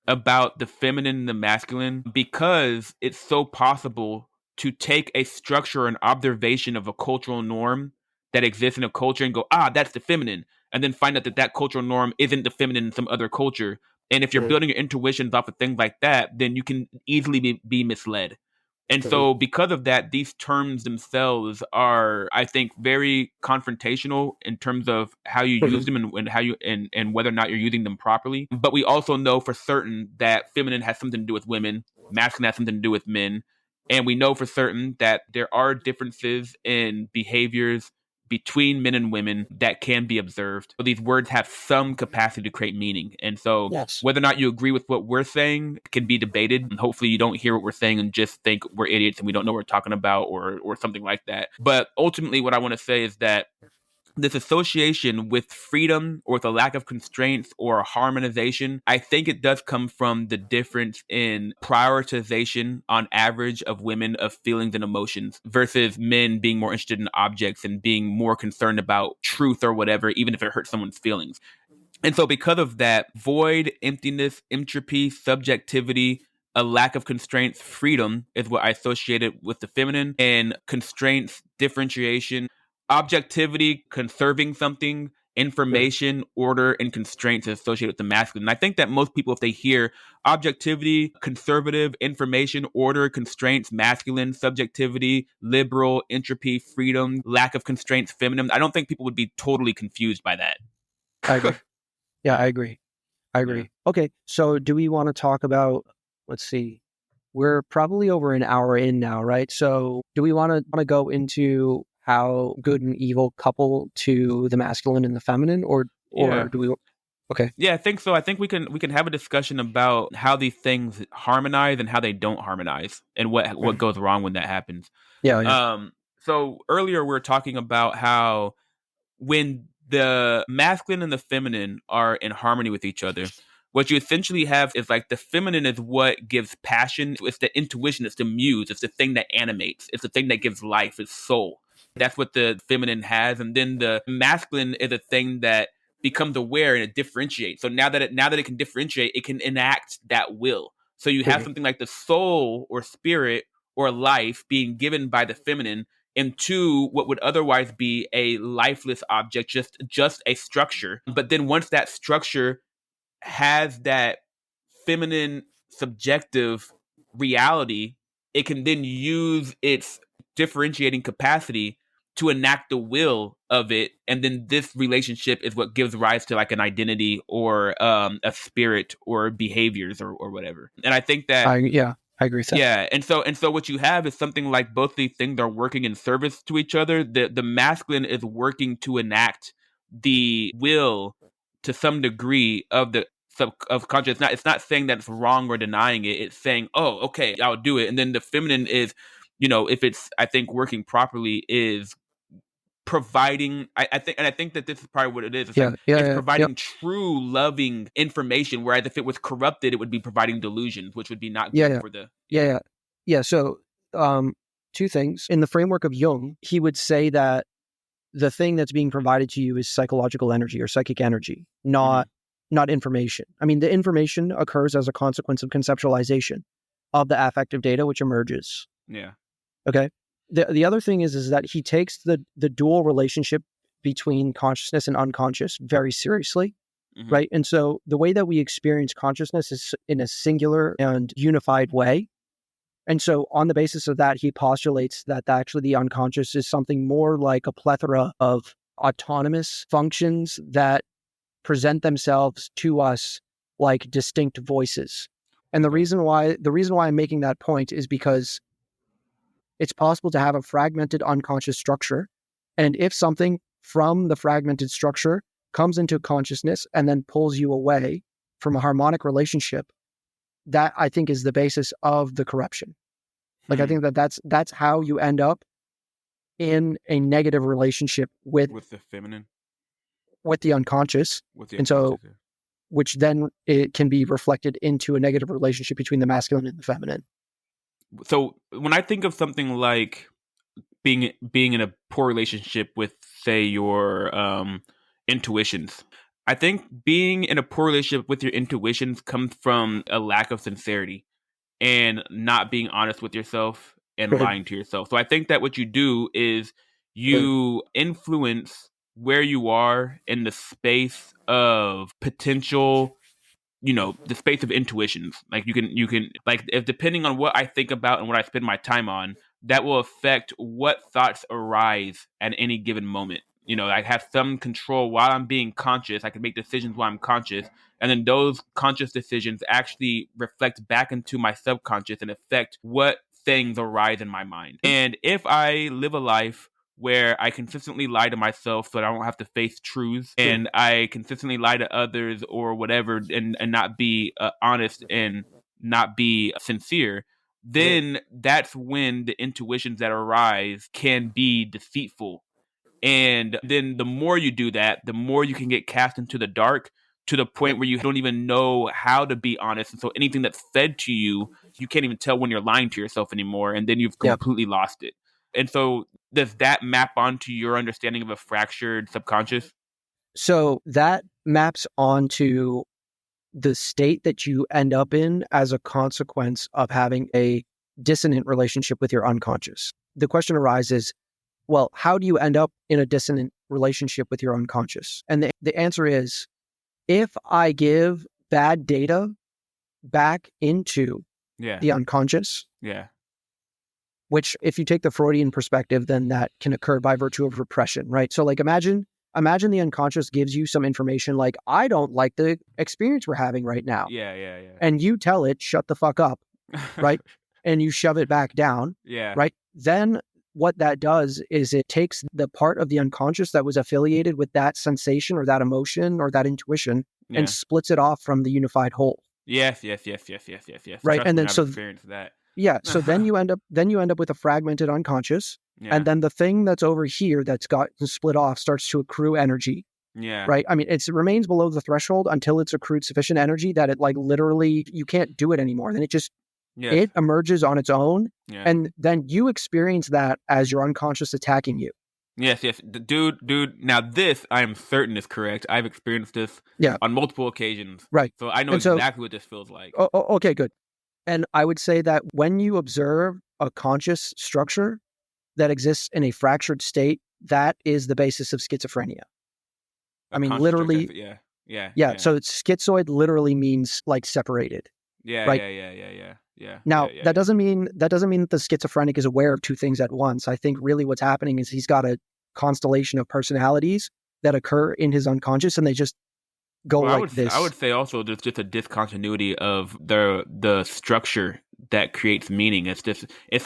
about the feminine and the masculine because it's so possible to take a structure and observation of a cultural norm that exists in a culture and go, that's the feminine, and then find out that that cultural norm isn't the feminine in some other culture. And if you're building your intuitions off of things like that, then you can easily be misled. And so, because of that, these terms themselves are, I think, very confrontational in terms of how you use them and how you and whether or not you're using them properly. But we also know for certain that feminine has something to do with women, masculine has something to do with men, and we know for certain that there are differences in behaviors between men and women that can be observed. So these words have some capacity to create meaning. And so Yes. whether or not you agree with what we're saying can be debated. And hopefully you don't hear what we're saying and just think we're idiots and we don't know what we're talking about or something like that. But ultimately what I want to say is that this association with freedom or with a lack of constraints or harmonization, I think it does come from the difference in prioritization on average of women of feelings and emotions versus men being more interested in objects and being more concerned about truth or whatever, even if it hurts someone's feelings. And so, because of that, void, emptiness, entropy, subjectivity, a lack of constraints, freedom is what I associated with the feminine, and constraints, differentiation, objectivity, conserving something, Sure. information, order, and constraints is associated with the masculine. And I think that most people, if they hear objectivity, conservative, information, order, constraints, masculine, subjectivity, liberal, entropy, freedom, lack of constraints, feminine, I don't think people would be totally confused by that. I agree. Yeah, I agree. I Yeah. agree. Okay, so do we want to talk about, let's see, we're probably over an hour in now, right? So do we want to go into how good and evil couple to the masculine and the feminine, Yeah. or do we? Okay. Yeah, I think so. I think we can have a discussion about how these things harmonize and how they don't harmonize and what Right. goes wrong when that happens. Yeah, yeah, So earlier we were talking about how when the masculine and the feminine are in harmony with each other, what you essentially have is like the feminine is what gives passion. It's the intuition, it's the muse, it's the thing that animates, it's the thing that gives life, it's soul. That's what the feminine has. And then the masculine is a thing that becomes aware and it differentiates. So now that it can differentiate, it can enact that will. So you have sure. something like the soul or spirit or life being given by the feminine into what would otherwise be a lifeless object, just a structure. But then once that structure has that feminine subjective reality, it can then use its differentiating capacity to enact the will of it, and then this relationship is what gives rise to like an identity or a spirit or behaviors or whatever. And I think that I agree with that. yeah, and so what you have is something like both these things are working in service to each other. The masculine is working to enact the will to some degree of the of conscious. It's not saying that it's wrong or denying it. It's saying, oh, okay, I'll do it. And then the feminine is, if it's I think working properly is providing I think that this is probably what it is. It's like Yeah, yeah, it's yeah, yeah, providing true loving information, whereas if it was corrupted it would be providing delusions, which would be not yeah, good yeah, for the yeah, yeah. Yeah. So, um, two things in the framework of Jung, he would say that the thing that's being provided to you is psychological energy or psychic energy, Mhm. not information. I mean, the information occurs as a consequence of conceptualization of the affective data which emerges. Yeah. Okay. The other thing is that he takes the dual relationship between consciousness and unconscious very seriously, Mhm. right? And so the way that we experience consciousness is in a singular and unified way. And so on the basis of that, he postulates that actually the unconscious is something more like a plethora of autonomous functions that present themselves to us like distinct voices. And Okay. the reason why I'm making that point is because it's possible to have a fragmented unconscious structure. And if something from the fragmented structure comes into consciousness and then pulls you away from a harmonic relationship, that I think is the basis of the corruption. Like I Hmm. think that's how you end up in a negative relationship With the feminine, with the unconscious. with the And so unconscious. Yeah. which then it can be reflected into a negative relationship between the masculine and the feminine. So when I think of something like being in a poor relationship with, say, your intuitions, I think being in a poor relationship with your intuitions comes from a lack of sincerity and not being honest with yourself and Good, lying to yourself. So I think that what you do is good. you influence where you are in the space of potential, the space of intuitions. Like you can like, if depending on what I think about and what I spend my time on, that will affect what thoughts arise at any given moment. I have some control while I'm being conscious. I can make decisions while I'm conscious, and then those conscious decisions actually reflect back into my subconscious and affect what things arise in my mind. And if I live a life where I consistently lie to myself so that I don't have to face truths, Sure. and I consistently lie to others or whatever, and not be honest and not be sincere, then that's when the intuitions that arise can be deceitful. And then the more you do that, the more you can get cast into the dark to the point Yep. where you don't even know how to be honest. And so anything that's fed to you, you can't even tell when you're lying to yourself anymore. And then you've Yep. completely lost it. And so does that map onto your understanding of a fractured subconscious? So that maps onto the state that you end up in as a consequence of having a dissonant relationship with your unconscious. The question arises, well, how do you end up in a dissonant relationship with your unconscious? And the answer is, if I give bad data back into Yeah. the unconscious, Yeah. which if you take the Freudian perspective, then that can occur by virtue of repression, right? So like imagine the unconscious gives you some information like, I don't like the experience we're having right now. Yeah. Yeah. And you tell it, shut the fuck up, Yeah. right? And you shove it back down, Yeah. right? Then what that does is it takes the part of the unconscious that was affiliated with that sensation or that emotion or that intuition and Yeah. splits it off from the unified whole, Yes. right? Trust And me, then I've experienced that. yeah, so then you end up with a fragmented unconscious, Yeah. and then the thing that's over here that's got split off starts to accrue energy, Yeah. right? I mean, it remains below the threshold until it's accrued sufficient energy that it like literally you can't do it anymore. Then Yes. it emerges on its own, Yeah. and then you experience that as your unconscious attacking you. Yes. Dude. Now this, I am certain is correct. I've experienced this Yeah, on multiple occasions, right. so I know And so, exactly what this feels like. okay, good. And I would say that when you observe a conscious structure that exists in a fractured state, that is the basis of schizophrenia. A I mean, conscious literally, yeah. Yeah. yeah. Yeah. So schizoid literally means like separated, Yeah. right? Yeah. Yeah. Yeah. Yeah. Yeah. Now, Yeah. that doesn't mean that the schizophrenic is aware of two things at once. I think really what's happening is he's got a constellation of personalities that occur in his unconscious, and they just go Well, like I this. would say also there's just a discontinuity of the structure that creates meaning. It's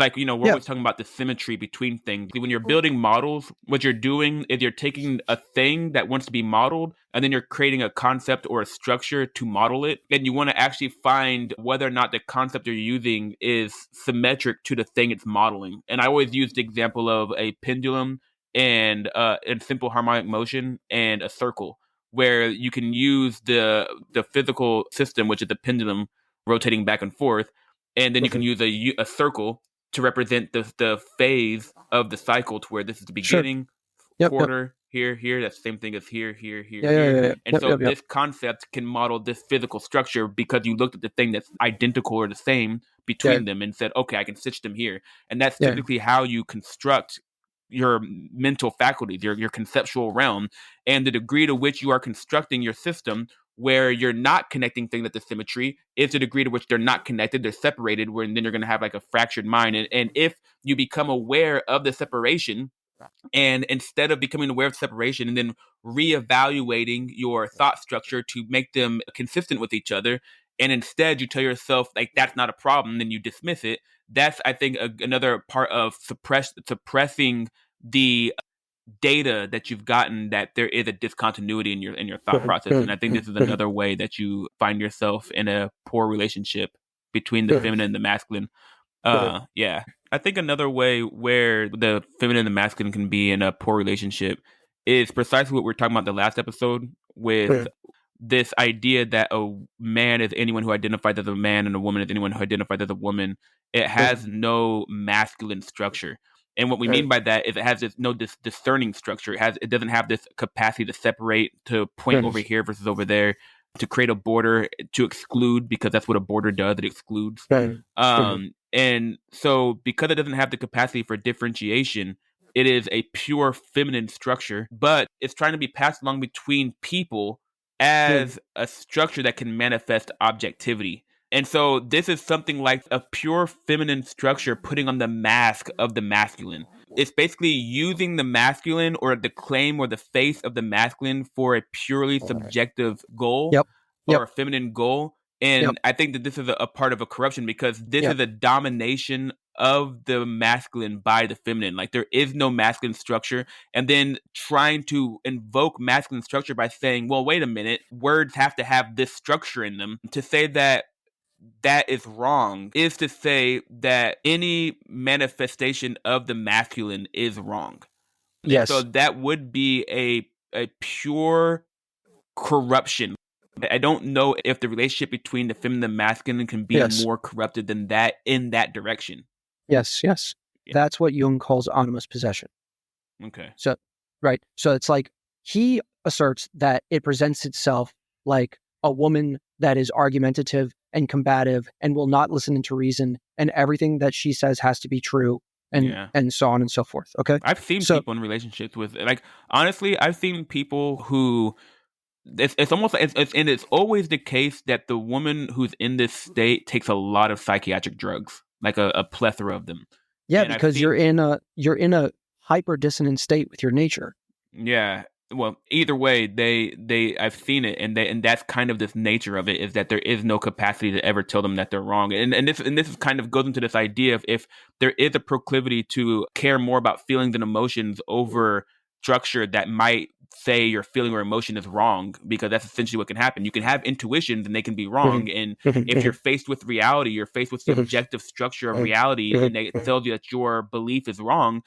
like, we're Yeah, always talking about the symmetry between things. When you're building models, what you're doing is you're taking a thing that wants to be modeled, and then you're creating a concept or a structure to model it. And you want to actually find whether or not the concept you're using is symmetric to the thing it's modeling. And I always use the example of a pendulum and simple harmonic motion and a circle, where you can use the physical system, which is the pendulum rotating back and forth, and then you can mhm, use a circle to represent the phase of the cycle, to where this is the sure. beginning, Yep, yep. quarter, here. That's the same thing as here, Yeah, yeah, yeah, yeah. And Yep, so yep, yep. this concept can model this physical structure because you looked at the thing that's identical or the same Yeah, between them and said, okay, I can stitch them here. And that's yeah, typically how you construct your mental faculties, your conceptual realm, and the degree to which you are constructing your system where you're not connecting things at the symmetry is the degree to which they're not connected, they're separated, where then you're going to have like a fractured mind. And if you become aware of the separation, and instead of becoming aware of separation and then reevaluating your thought structure to make them consistent with each other, and instead you tell yourself like that's not a problem, then you dismiss it. That's, I think, another part of suppressing the data that you've gotten, that there is a discontinuity in your thought process. And I think this is another way that you find yourself in a poor relationship between the feminine and the masculine. Yeah. I think another way where the feminine and the masculine can be in a poor relationship is precisely what we were talking about the last episode, with this idea that a man is anyone who identifies as a man and a woman is anyone who identifies as a woman. It has no masculine structure. And what we mean by that is it has this discerning structure. It doesn't have this capacity to separate, to point over here versus over there, to create a border, to exclude, because that's what a border does. It excludes. And so because it doesn't have the capacity for differentiation, it is a pure feminine structure, but it's trying to be passed along between people as a structure that can manifest objectivity. And so this is something like a pure feminine structure putting on the mask of the masculine. It's basically using the masculine or the claim or the face of the masculine for a purely subjective goal Yep, or yep, a feminine goal. yep, And I think that this is a part of a corruption, because this yep. is a domination of the masculine by the feminine. Like there is no masculine structure. And then trying to invoke masculine structure by saying, well, wait a minute, words have to have this structure in them. To say that that is wrong is to say that any manifestation of the masculine is wrong. And so Yes. that would be a pure corruption. I don't know if the relationship between the feminine and masculine can be Yes. more corrupted than that in that direction. Yes. Yes. Yeah. That's what Jung calls animus possession. Okay. So, right. So it's like he asserts that it presents itself like a woman that is argumentative and combative and will not listen to reason, and everything that she says has to be true, Yeah. and so on and so forth. Okay. I've seen So people in relationships with, like, honestly, I've seen people who it's almost like and it's always the case that the woman who's in this state takes a lot of psychiatric drugs, like a plethora of them. yeah, And I've because seen, you're in a hyper dissonant state with your nature. yeah, well, either way, I've seen it, and that's kind of this nature of it, is that there is no capacity to ever tell them that they're wrong. And this is kind of goes into this idea of, if there is a proclivity to care more about feelings and emotions over structure, that might say your feeling or emotion is wrong, because that's essentially what can happen. You can have intuitions and they can be wrong. And if you're faced with reality, you're faced with the objective structure of reality, and they tell you that your belief is wrong,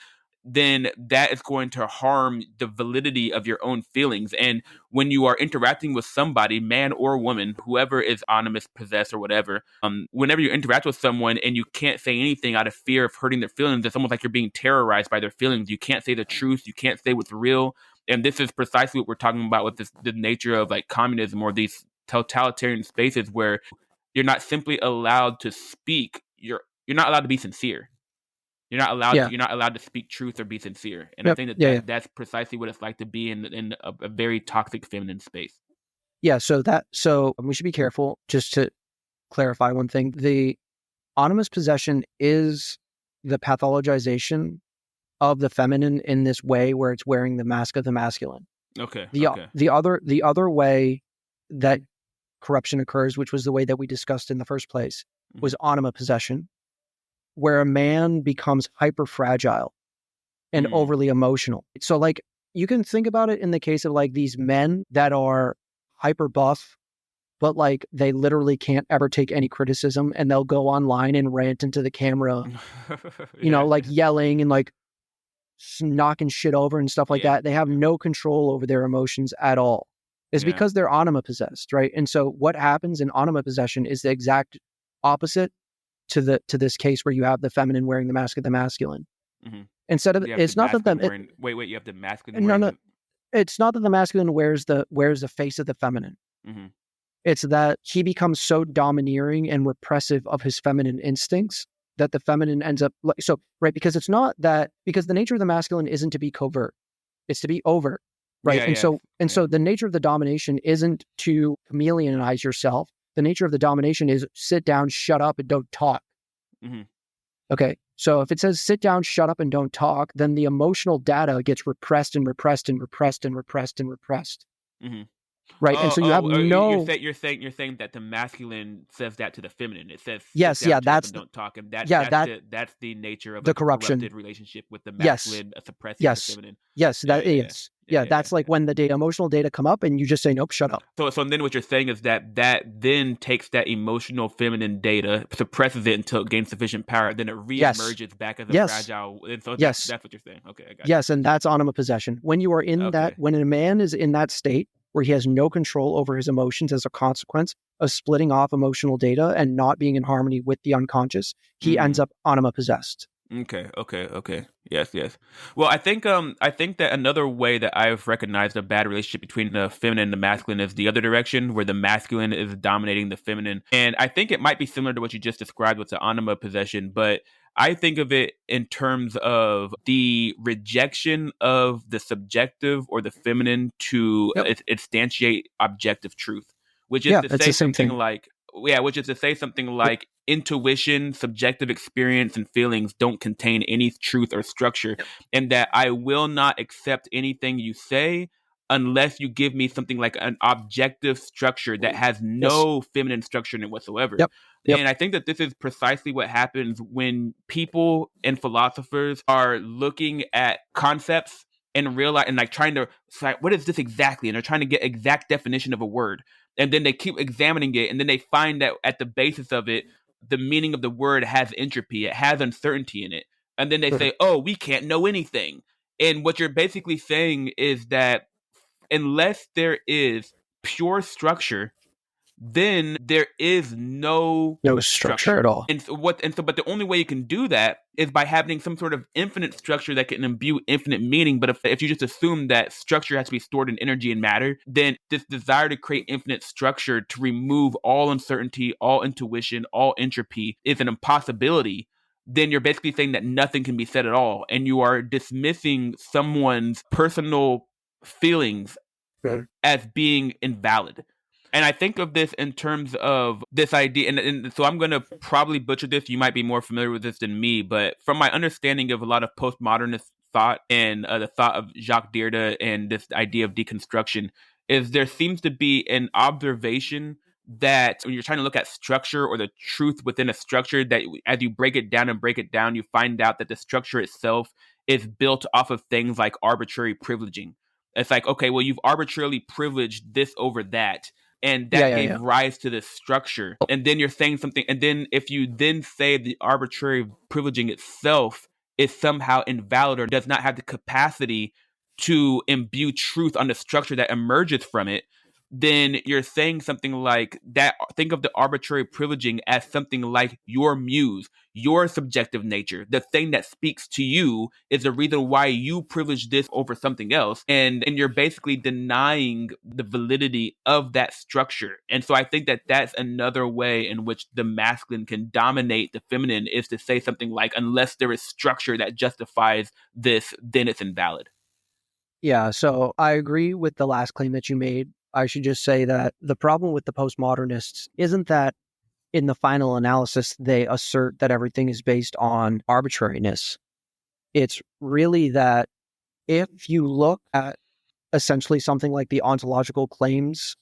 then that is going to harm the validity of your own feelings. And when you are interacting with somebody, man or woman, whoever is animus possessed or whatever, whenever you interact with someone and you can't say anything out of fear of hurting their feelings, it's almost like you're being terrorized by their feelings. You can't say the truth. You can't say what's real. And this is precisely what we're talking about with the nature of, like, communism or these totalitarian spaces where you're not simply allowed to speak. You're not allowed to be sincere. Yeah. You're not allowed to speak truth or be sincere. And I Yep. think that, Yeah. Yeah. that's precisely what it's like to be in a very toxic feminine space. Yeah. So we should be careful. Just to clarify one thing, the animus possession is the pathologization of the feminine in this way, where it's wearing the mask of the masculine. Okay. The Okay. the other way that corruption occurs, which was the way that we discussed in the first place, was anima possession, where a man becomes hyper fragile and overly emotional. So, like, you can think about it in the case of, like, these men that are hyper buff, but, like, they literally can't ever take any criticism, and they'll go online and rant into the camera, like yelling and, like, knocking shit over and stuff like that. They have no control over their emotions at all. It's because they're anima possessed, right? And so what happens in anima possession is the exact opposite to this case, where you have the feminine wearing the mask of the masculine. Mm-hmm. Instead of, it's not that you have the masculine no, wearing it's not that the masculine wears the face of the feminine. Mm-hmm. It's that he becomes so domineering and repressive of his feminine instincts that the feminine ends up right, because it's not that, because the nature of the masculine isn't to be covert, it's to be overt, right? So the nature of the domination isn't to chameleonize yourself. The nature of the domination is sit down, shut up, and don't talk. Mm-hmm. Okay, so if it says sit down, shut up, and don't talk, then the emotional data gets repressed and repressed and repressed and repressed and repressed. Mm-hmm. Right, and so you have no. You're saying that the masculine says that to the feminine. It says Yes, sit down, that's don't talk, and that's the nature of the like, corruption. A corrupted relationship with the masculine suppressing the feminine. That's like when the emotional data come up, and you just say nope, shut up. So then what you're saying is that then takes that emotional feminine data, suppresses it until it gains sufficient power, then it reemerges back as a fragile. And so that's what you're saying. Okay, I got Yes, and that's anima possession. When you are in that, when a man is in that state where he has no control over his emotions as a consequence of splitting off emotional data and not being in harmony with the unconscious, he ends up anima possessed. Okay. Yes. Well, I think that another way that I've recognized a bad relationship between the feminine and the masculine is the other direction, where the masculine is dominating the feminine. And I think it might be similar to what you just described with the anima possession, but I think of it in terms of the rejection of the subjective or the feminine to instantiate objective truth, which is to say something like, which is to say something like intuition, subjective experience, and feelings don't contain any truth or structure, and that I will not accept anything you say unless you give me something like an objective structure that has no feminine structure in it whatsoever. And I think that this is precisely what happens when people and philosophers are looking at concepts and realize, and like trying to say, what is this exactly? And they're trying to get exact definition of a word. And then they keep examining it, and then they find that at the basis of it, the meaning of the word has entropy, it has uncertainty in it. And then they say, oh, we can't know anything. And what you're basically saying is that unless there is pure structure, then there is no No structure at structure. all. But the only way you can do that is by having some sort of infinite structure that can imbue infinite meaning. But if you just assume that structure has to be stored in energy and matter, then this desire to create infinite structure to remove all uncertainty, all intuition, all entropy is an impossibility. Then you're basically saying that nothing can be said at all, and you are dismissing someone's personal feelings as being invalid. And I think of this in terms of this idea, and so I'm going to probably butcher this. You might be more familiar with this than me, but from my understanding of a lot of postmodernist thought and the thought of Jacques Derrida and this idea of deconstruction, is there seems to be an observation that when you're trying to look at structure or the truth within a structure, that as you break it down, you find out that the structure itself is built off of things like arbitrary privileging. It's like, okay, well, you've arbitrarily privileged this over that, and Yeah, that yeah, gave yeah. rise to this structure. And then you're saying something, and then if you then say the arbitrary privileging itself is somehow invalid or does not have the capacity to imbue truth on the structure that emerges from it, then you're saying something like that. Think of the arbitrary privileging as something like your muse, your subjective nature. The thing that speaks to you is the reason why you privilege this over something else. And you're basically denying the validity of that structure. And so I think that that's another way in which the masculine can dominate the feminine, is to say something like, unless there is structure that justifies this, then it's invalid. Yeah, so I agree with the last claim that you made. I should just say that the problem with the postmodernists isn't that in the final analysis they assert that everything is based on arbitrariness. It's really that if you look at essentially something like the ontological claims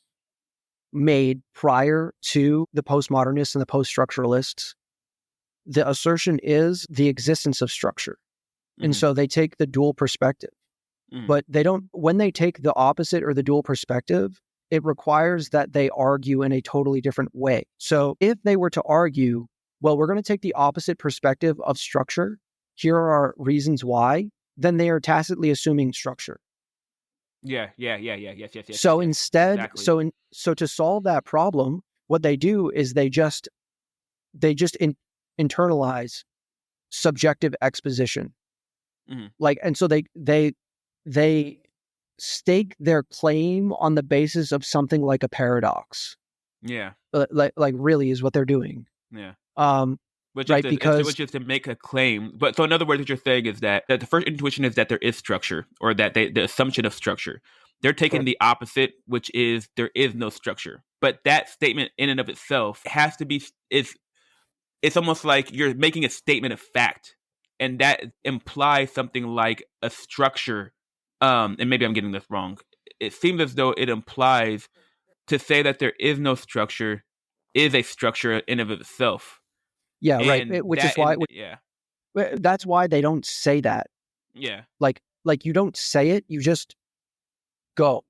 made prior to the postmodernists and the post-structuralists, the assertion is the existence of structure. And so they take the dual perspective. But they don't, when they take the opposite or the dual perspective, it requires that they argue in a totally different way. So if they were to argue, well, we're going to take the opposite perspective of structure, here are reasons why, then they are tacitly assuming structure. Yes. So Yes, instead, exactly. so to solve that problem, what they do is they just internalize subjective exposition. Like, and so they stake their claim on the basis of something like a paradox. Yeah. Like really is what they're doing. Yeah. Right? Because Which is to make a claim. But so in other words, what you're saying is that the first intuition is that there is structure, or that the assumption of structure. They're taking the opposite, which is there is no structure. But that statement in and of itself has to be, it's almost like you're making a statement of fact. And that implies something like a structure. And maybe I'm getting this wrong. It seems as though it implies to say that there is no structure is a structure in of itself. yeah, right. And Which is that why in yeah. that's why they don't say that. Yeah. Like you don't say it, you just go.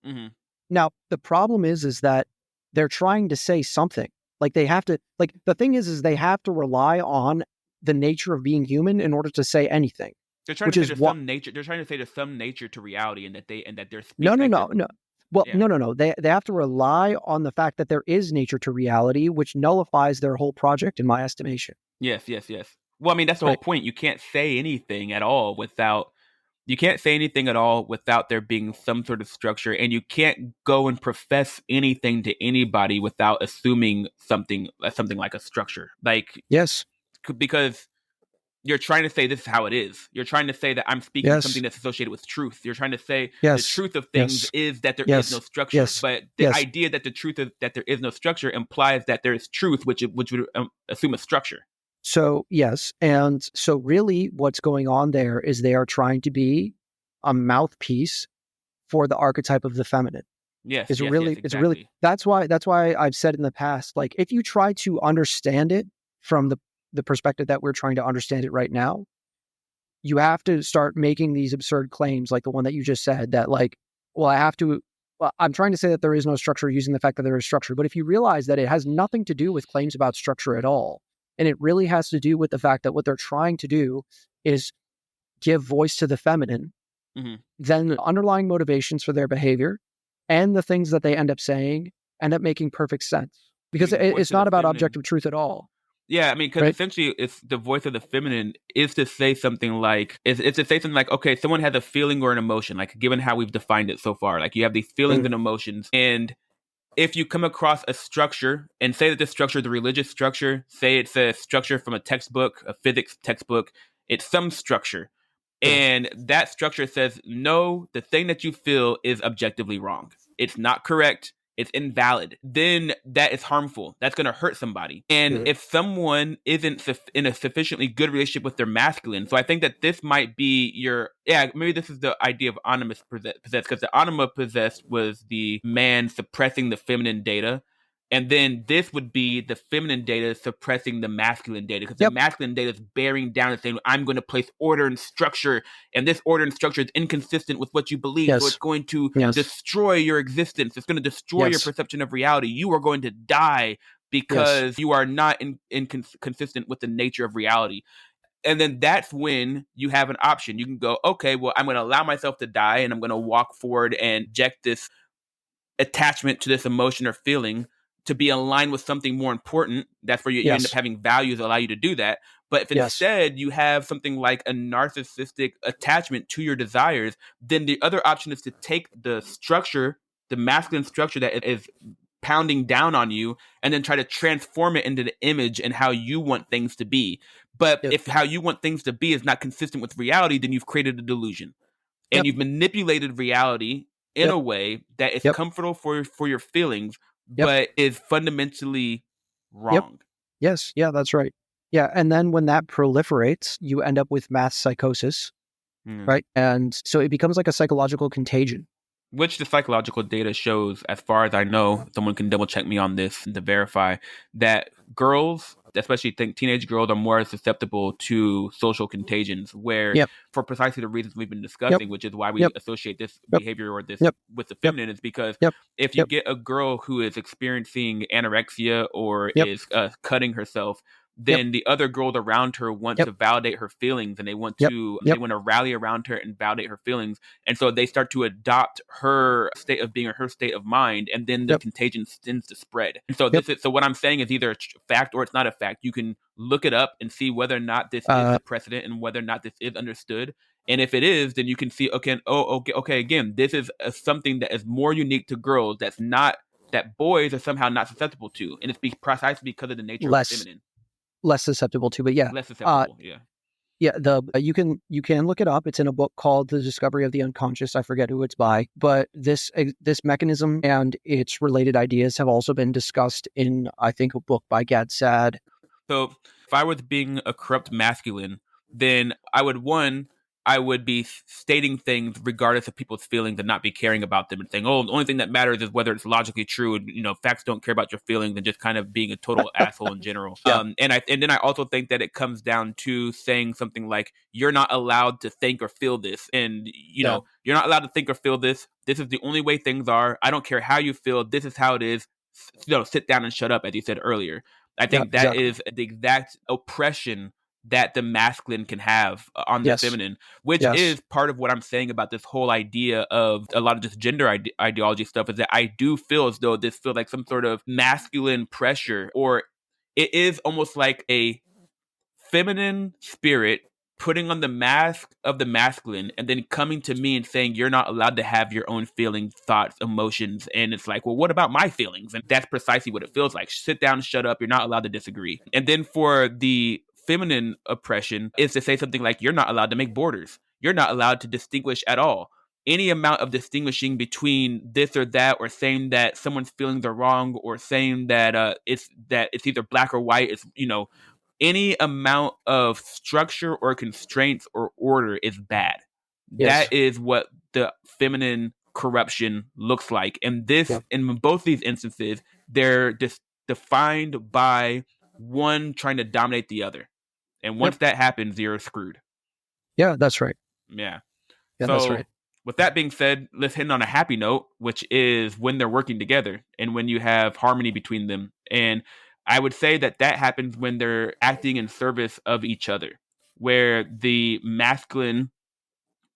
Mm-hmm. Now the problem is that they're trying to say something. Like they have to. Like the thing is they have to rely on the nature of being human in order to say anything. They're trying Which to say is there's what some nature. They're trying to say there's some nature to reality, and that they're no, speaking no, like no, no. Well, yeah. no. They have to rely on the fact that there is nature to reality, which nullifies their whole project, in my estimation. Yes. Well, I mean, that's the whole Right. point. You can't say anything at all without there being some sort of structure, and you can't go and profess anything to anybody without assuming something like a structure. Like, Yes. because you're trying to say this is how it is. You're trying to say that I'm speaking something Yes. that's associated with truth. You're trying to say the Yes. truth of things Yes. is that there is no Yes. structure. Yes. But the Yes. idea that the truth of that there is no structure implies that there is truth, which would assume a structure. So, yes. And so really what's going on there is they are trying to be a mouthpiece for the archetype of the feminine. Yes, It's really, exactly. that's why I've said in the past, like, if you try to understand it from the perspective that we're trying to understand it right now, you have to start making these absurd claims like the one that you just said that like, I'm trying to say that there is no structure using the fact that there is structure. But if you realize that it has nothing to do with claims about structure at all, and it really has to do with the fact that what they're trying to do is give voice to the feminine, Mm-hmm. then the underlying motivations for their behavior and the things that they end up saying end up making perfect sense. Because Giving voice it's to the not about feminine. objective truth at all, Yeah, I mean, because right? essentially, it's the voice of the feminine is to say something like, it's to say something like, okay, someone has a feeling or an emotion, like given how we've defined it so far, like you have these feelings and emotions, and if you come across a structure and say that this structure is a religious structure, say it's a structure from a textbook, a physics textbook, it's some structure. Yes. And that structure says, no, the thing that you feel is objectively wrong. It's not correct. It's invalid. Then that is harmful. That's going to hurt somebody. And Mhm. if someone isn't in a sufficiently good relationship with their masculine, so I think that this might be maybe this is the idea of animus possessed, because the anima possessed was the man suppressing the feminine data. And then this would be the feminine data suppressing the masculine data, because the Yep. masculine data is bearing down and saying, I'm going to place order and structure, and this order and structure is inconsistent with what you believe. So it's Yes. going to Yes. destroy your existence. It's going to destroy your Yes. perception of reality. You are going to die Yes. because you are not consistent with the nature of reality. And then that's when you have an option. You can go, okay, well, I'm going to allow myself to die, and I'm going to walk forward and inject this attachment to this emotion or feeling to be aligned with something more important. That's where you end up Yes. having values that allow you to do that. But if Yes. instead you have something like a narcissistic attachment to your desires, then the other option is to take the structure, the masculine structure that is pounding down on you, and then try to transform it into the image and how you want things to be. But Yep. if how you want things to be is not consistent with reality, then you've created a delusion, and Yep. you've manipulated reality in Yep. a way that is Yep. comfortable for your feelings, Yep. but is fundamentally Yep. wrong. Yes. Yeah, that's right. Yeah. And then when that proliferates, you end up with mass psychosis, Mm. right? And so it becomes like a psychological contagion. Which the psychological data shows, as far as I know, someone can double check me on this to verify that girls, especially teenage girls, are more susceptible to social contagions. Where, Yep. for precisely the reasons we've been Yep. discussing, which is why we Yep. associate this Yep. behavior or this Yep. with the Yep. feminine, is because Yep. if you Yep. get a girl who is experiencing anorexia or Yep. is cutting herself, Yep. then the other girls around her want Yep. to validate her feelings, and Yep. they Yep. want to rally around her and validate her feelings, and so they start to adopt her state of being or her state of mind, and then the Yep. contagion tends to spread. And so Yep. so what I'm saying is either a fact or it's not a fact. You can look it up and see whether or not this is the precedent and whether or not this is understood. And if it is, then you can see, okay, okay, again, this is something that is more unique to girls, that's not, that boys are somehow not susceptible to, and it's precisely because of the nature of the less feminine. less susceptible to, but yeah. Less susceptible, yeah. Yeah, you can look it up. It's in a book called The Discovery of the Unconscious. I forget who it's by, but this mechanism and its related ideas have also been discussed in, I think, a book by Gad Saad. So if I was being a corrupt masculine, then I would be stating things regardless of people's feelings and not be caring about them and saying, oh, the only thing that matters is whether it's logically true, and facts don't care about your feelings, and just kind of being a total asshole in general. Yeah. And then I also think that it comes down to saying something like, you're not allowed to think or feel this, and Yeah. you're not allowed to think or feel this. This is the only way things are. I don't care how you feel. This is how it is. Sit down and shut up, as you said earlier. I Yeah, think that exactly. is the exact oppression that the masculine can have on the Yes. feminine, which Yes. is part of what I'm saying about this whole idea of a lot of this gender ideology stuff, is that I do feel as though this feels like some sort of masculine pressure, or it is almost like a feminine spirit putting on the mask of the masculine and then coming to me and saying, you're not allowed to have your own feelings, thoughts, emotions. And it's like, well, what about my feelings? And that's precisely what it feels like. Sit down, shut up. You're not allowed to disagree. And then for the feminine oppression is to say something like, you're not allowed to make borders. You're not allowed to distinguish at all. Any amount of distinguishing between this or that, or saying that someone's feelings are wrong, or saying that it's either black or white, is any amount of structure or constraints or order is bad. Yes. That is what the feminine corruption looks like. And Yeah. in both these instances, they're just defined by one trying to dominate the other. And once Yep. that happens, you're screwed. Yeah, that's right. Yeah. Yeah, that's So right. with that being said, let's hit on a happy note, which is when they're working together and when you have harmony between them. And I would say that happens when they're acting in service of each other. where the masculine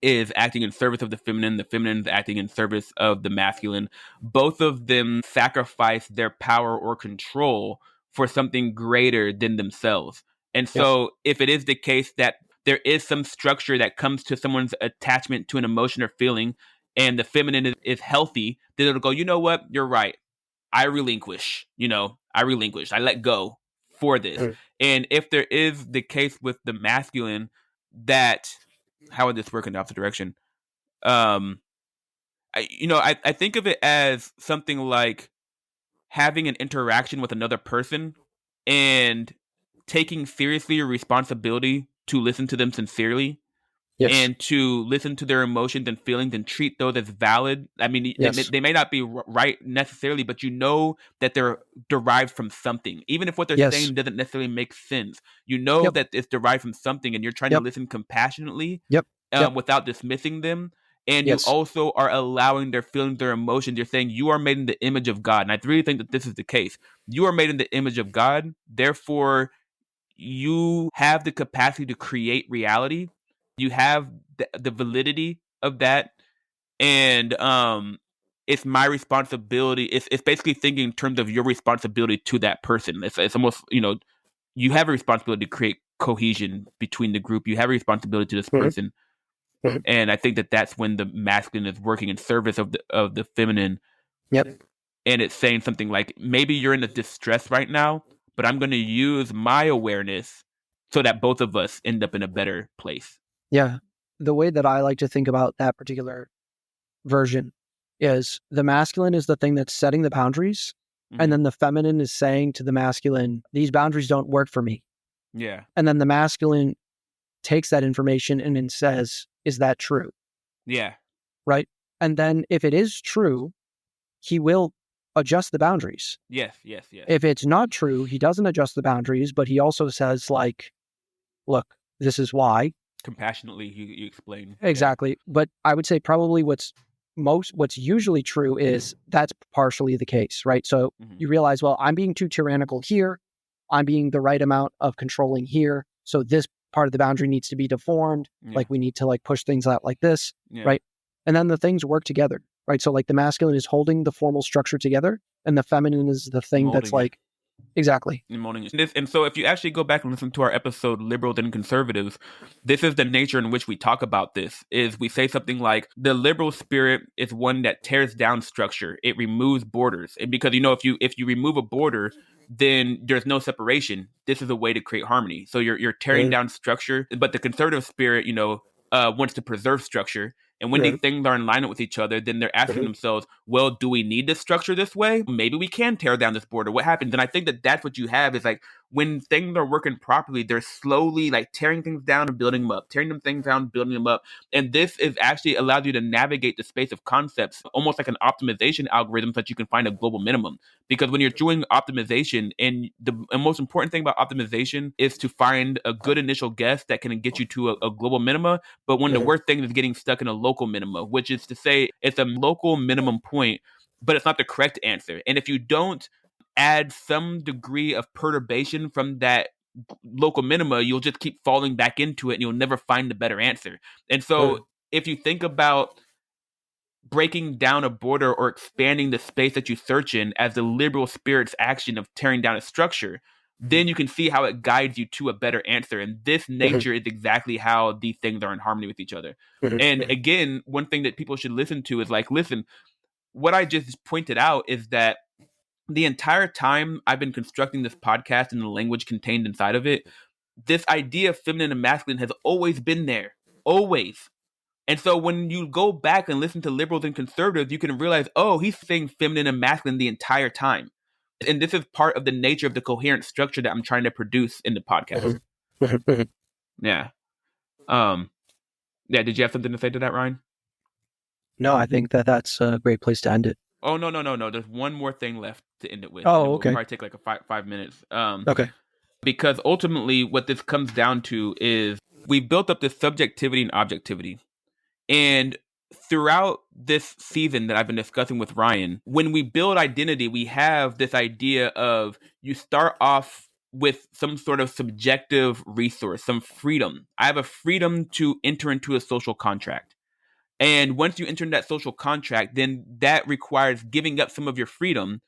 is acting in service of the feminine is acting in service of the masculine. Both of them sacrifice their power or control for something greater than themselves. And Yes. so, if it is the case that there is some structure that comes to someone's attachment to an emotion or feeling, and the feminine is healthy, then it'll go, you know what, you're right. I relinquish, I let go for this. Mhm. And if there is the case with the masculine that, how would this work in the opposite direction? Um, I think of it as something like having an interaction with another person and taking seriously your responsibility to listen to them sincerely Yes. and to listen to their emotions and feelings and treat those as valid. I mean, Yes. they may not be right necessarily, but you know that they're derived from something. Even if what they're Yes. saying doesn't necessarily make sense, you know Yep. that it's derived from something, and you're trying to Yep. listen compassionately Yep. Yep. without dismissing them. And you Yes. also are allowing their feelings, their emotions. You're saying you are made in the image of God. And I really think that this is the case. You are made in the image of God. Therefore, you have the capacity to create reality. You have the validity of that. And it's my responsibility. It's basically thinking in terms of your responsibility to that person. It's almost, you have a responsibility to create cohesion between the group. You have a responsibility to this Mhm. person. Mhm. And I think that that's when the masculine is working in service of the feminine, Yep. and it's saying something like, maybe you're in a distress right now, but I'm going to use my awareness so that both of us end up in a better place. Yeah. The way that I like to think about that particular version is the masculine is the thing that's setting the boundaries. And Mm-hmm. then the feminine is saying to the masculine, these boundaries don't work for me. Yeah. And then the masculine takes that information and then says, is that true? Yeah. Right. And then if it is true, he will adjust the boundaries. Yes. Yes. Yes. If it's not true, he doesn't adjust the boundaries, but he also says, like, look, this is why. Compassionately, you explain. Exactly. But I would say probably what's usually true is that's partially the case, right? So Yeah. Mm-hmm. you realize, well, I'm being too tyrannical here. I'm being the right amount of controlling here. So this part of the boundary needs to be deformed. Yeah. Like we need to like push things out like this, Yeah. right? And then the things work together, right? So like the masculine is holding the formal structure together and the feminine is the thing that's Molding it. like, exactly. And so if you actually go back and listen to our episode, Liberals and Conservatives, this is the nature in which we talk about this, is we say something like, the liberal spirit is one that tears down structure. It removes borders. And because, if you remove a border, then there's no separation. This is a way to create harmony. So you're tearing down structure, but the conservative spirit, wants to preserve structure. And when these things are in alignment with each other, then they're asking themselves, well, do we need this structure this way? Maybe we can tear down this border. What happens? And I think that that's what you have is like, when things are working properly, they're slowly like tearing things down and building them up, tearing them things down, building them up. And this is actually allows you to navigate the space of concepts, almost like an optimization algorithm so that you can find a global minimum. Because when you're doing optimization, and the most important thing about optimization is to find a good initial guess that can get you to a global minima. But when the worst thing is getting stuck in a local minima, which is to say it's a local minimum point, but it's not the correct answer. And if you don't add some degree of perturbation from that local minima, you'll just keep falling back into it and you'll never find the better answer. And so if you think about breaking down a border or expanding the space that you search in as the liberal spirit's action of tearing down a structure, then you can see how it guides you to a better answer. And this nature is exactly how these things are in harmony with each other. And again, one thing that people should listen to is like, listen, what I just pointed out is that the entire time I've been constructing this podcast and the language contained inside of it, this idea of feminine and masculine has always been there. Always. And so when you go back and listen to liberals and conservatives, you can realize, oh, he's saying feminine and masculine the entire time. And this is part of the nature of the coherent structure that I'm trying to produce in the podcast. Yeah. Yeah. Did you have something to say to that, Ryan? No, I think that that's a great place to end it. Oh, no. There's one more thing left to end it with. Oh, and we'll okay. probably take like a 5 minutes. Okay. Because ultimately what this comes down to is we built up this subjectivity and objectivity. And throughout this season that I've been discussing with Ryan, when we build identity, we have this idea of you start off with some sort of subjective resource, some freedom. I have a freedom to enter into a social contract. And once you enter into that social contract, then that requires giving up some of your freedom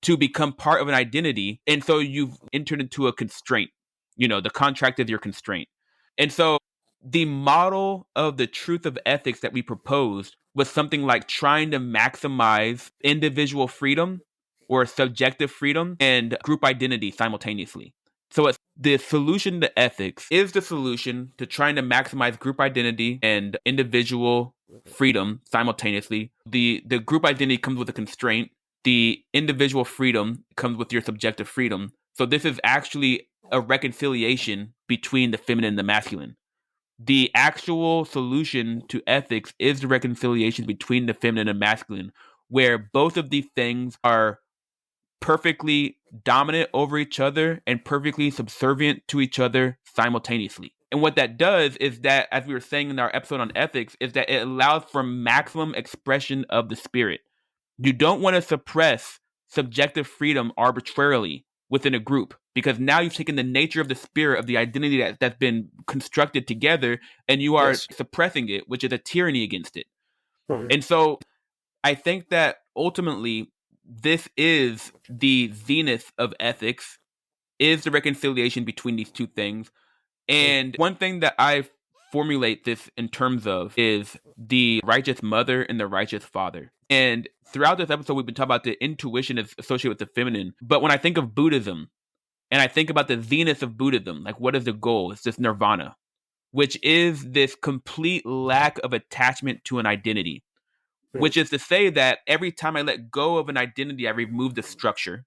to become part of an identity. And so you've entered into a constraint. The contract is your constraint. And so the model of the truth of ethics that we proposed was something like trying to maximize individual freedom or subjective freedom and group identity simultaneously. So it's the solution to ethics is the solution to trying to maximize group identity and individual freedom simultaneously. The group identity comes with a constraint. The individual freedom comes with your subjective freedom. So this is actually a reconciliation between the feminine and the masculine. The actual solution to ethics is the reconciliation between the feminine and masculine, where both of these things are perfectly dominant over each other and perfectly subservient to each other simultaneously. And what that does is that, as we were saying in our episode on ethics, is that it allows for maximum expression of the spirit. You don't want to suppress subjective freedom arbitrarily within a group, because now you've taken the nature of the spirit of the identity that's been constructed together and you are suppressing it, which is a tyranny against it. And so I think that ultimately this is the zenith of ethics, is the reconciliation between these two things. And one thing that I formulate this in terms of is the righteous mother and the righteous father. And throughout this episode, we've been talking about the intuition is associated with the feminine. But when I think of Buddhism, and I think about the zenith of Buddhism, like what is the goal? It's just nirvana, which is this complete lack of attachment to an identity, which is to say that every time I let go of an identity, I remove the structure.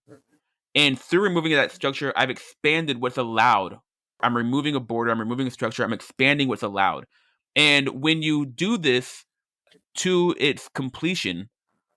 And through removing that structure, I've expanded what's allowed. I'm removing a border, I'm removing a structure, I'm expanding what's allowed. And when you do this to its completion,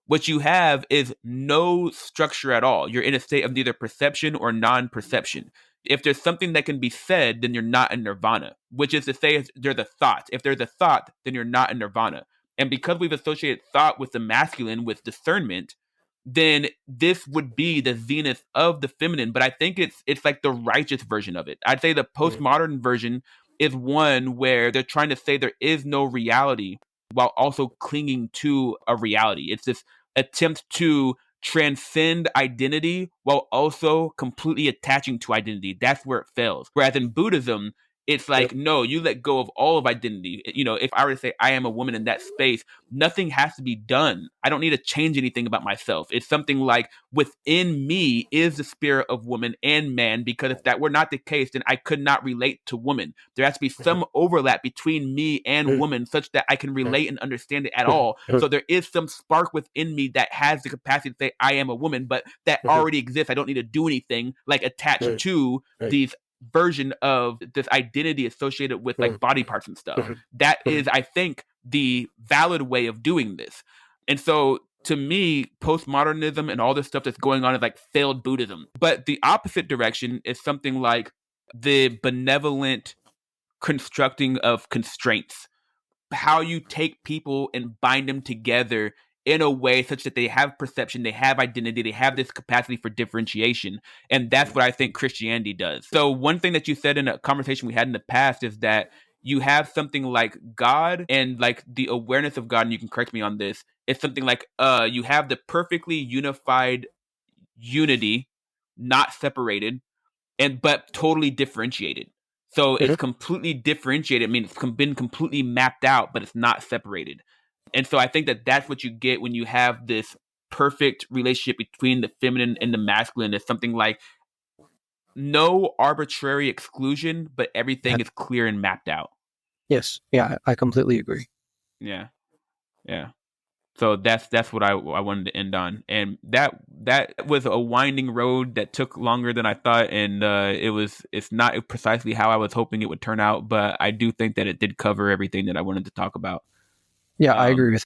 what you have is no structure at all. You're in a state of neither perception or non-perception. If there's something that can be said, then you're not in nirvana, which is to say there's a thought. If there's a thought, then you're not in nirvana. And because we've associated thought with the masculine, with discernment, then this would be the zenith of the feminine. But I think it's like the righteous version of it. I'd say the postmodern version is one where they're trying to say there is no reality while also clinging to a reality. It's this attempt to transcend identity while also completely attaching to identity. That's where it fails. Whereas in Buddhism, it's like, no, you let go of all of identity. If I were to say I am a woman in that space, nothing has to be done. I don't need to change anything about myself. It's something like within me is the spirit of woman and man, because if that were not the case, then I could not relate to woman. There has to be some overlap between me and woman such that I can relate and understand it at all. So there is some spark within me that has the capacity to say I am a woman, but that already exists. I don't need to do anything like attached to these version of this identity associated with like body parts and stuff. That is, I think, the valid way of doing this. And so to me, postmodernism and all this stuff that's going on is like failed Buddhism. But the opposite direction is something like the benevolent constructing of constraints. How you take people and bind them together in a way such that they have perception, they have identity, they have this capacity for differentiation. And that's what I think Christianity does. So one thing that you said in a conversation we had in the past is that you have something like God and like the awareness of God, and you can correct me on this, it's something like you have the perfectly unified unity, not separated, but totally differentiated. So it's completely differentiated. I mean, it's been completely mapped out, but it's not separated. And so I think that that's what you get when you have this perfect relationship between the feminine and the masculine. It's something like no arbitrary exclusion, but everything is clear and mapped out. Yes. Yeah, I completely agree. Yeah. Yeah. So that's what I wanted to end on. And that was a winding road that took longer than I thought. And it's not precisely how I was hoping it would turn out, but I do think that it did cover everything that I wanted to talk about. Yeah, I agree with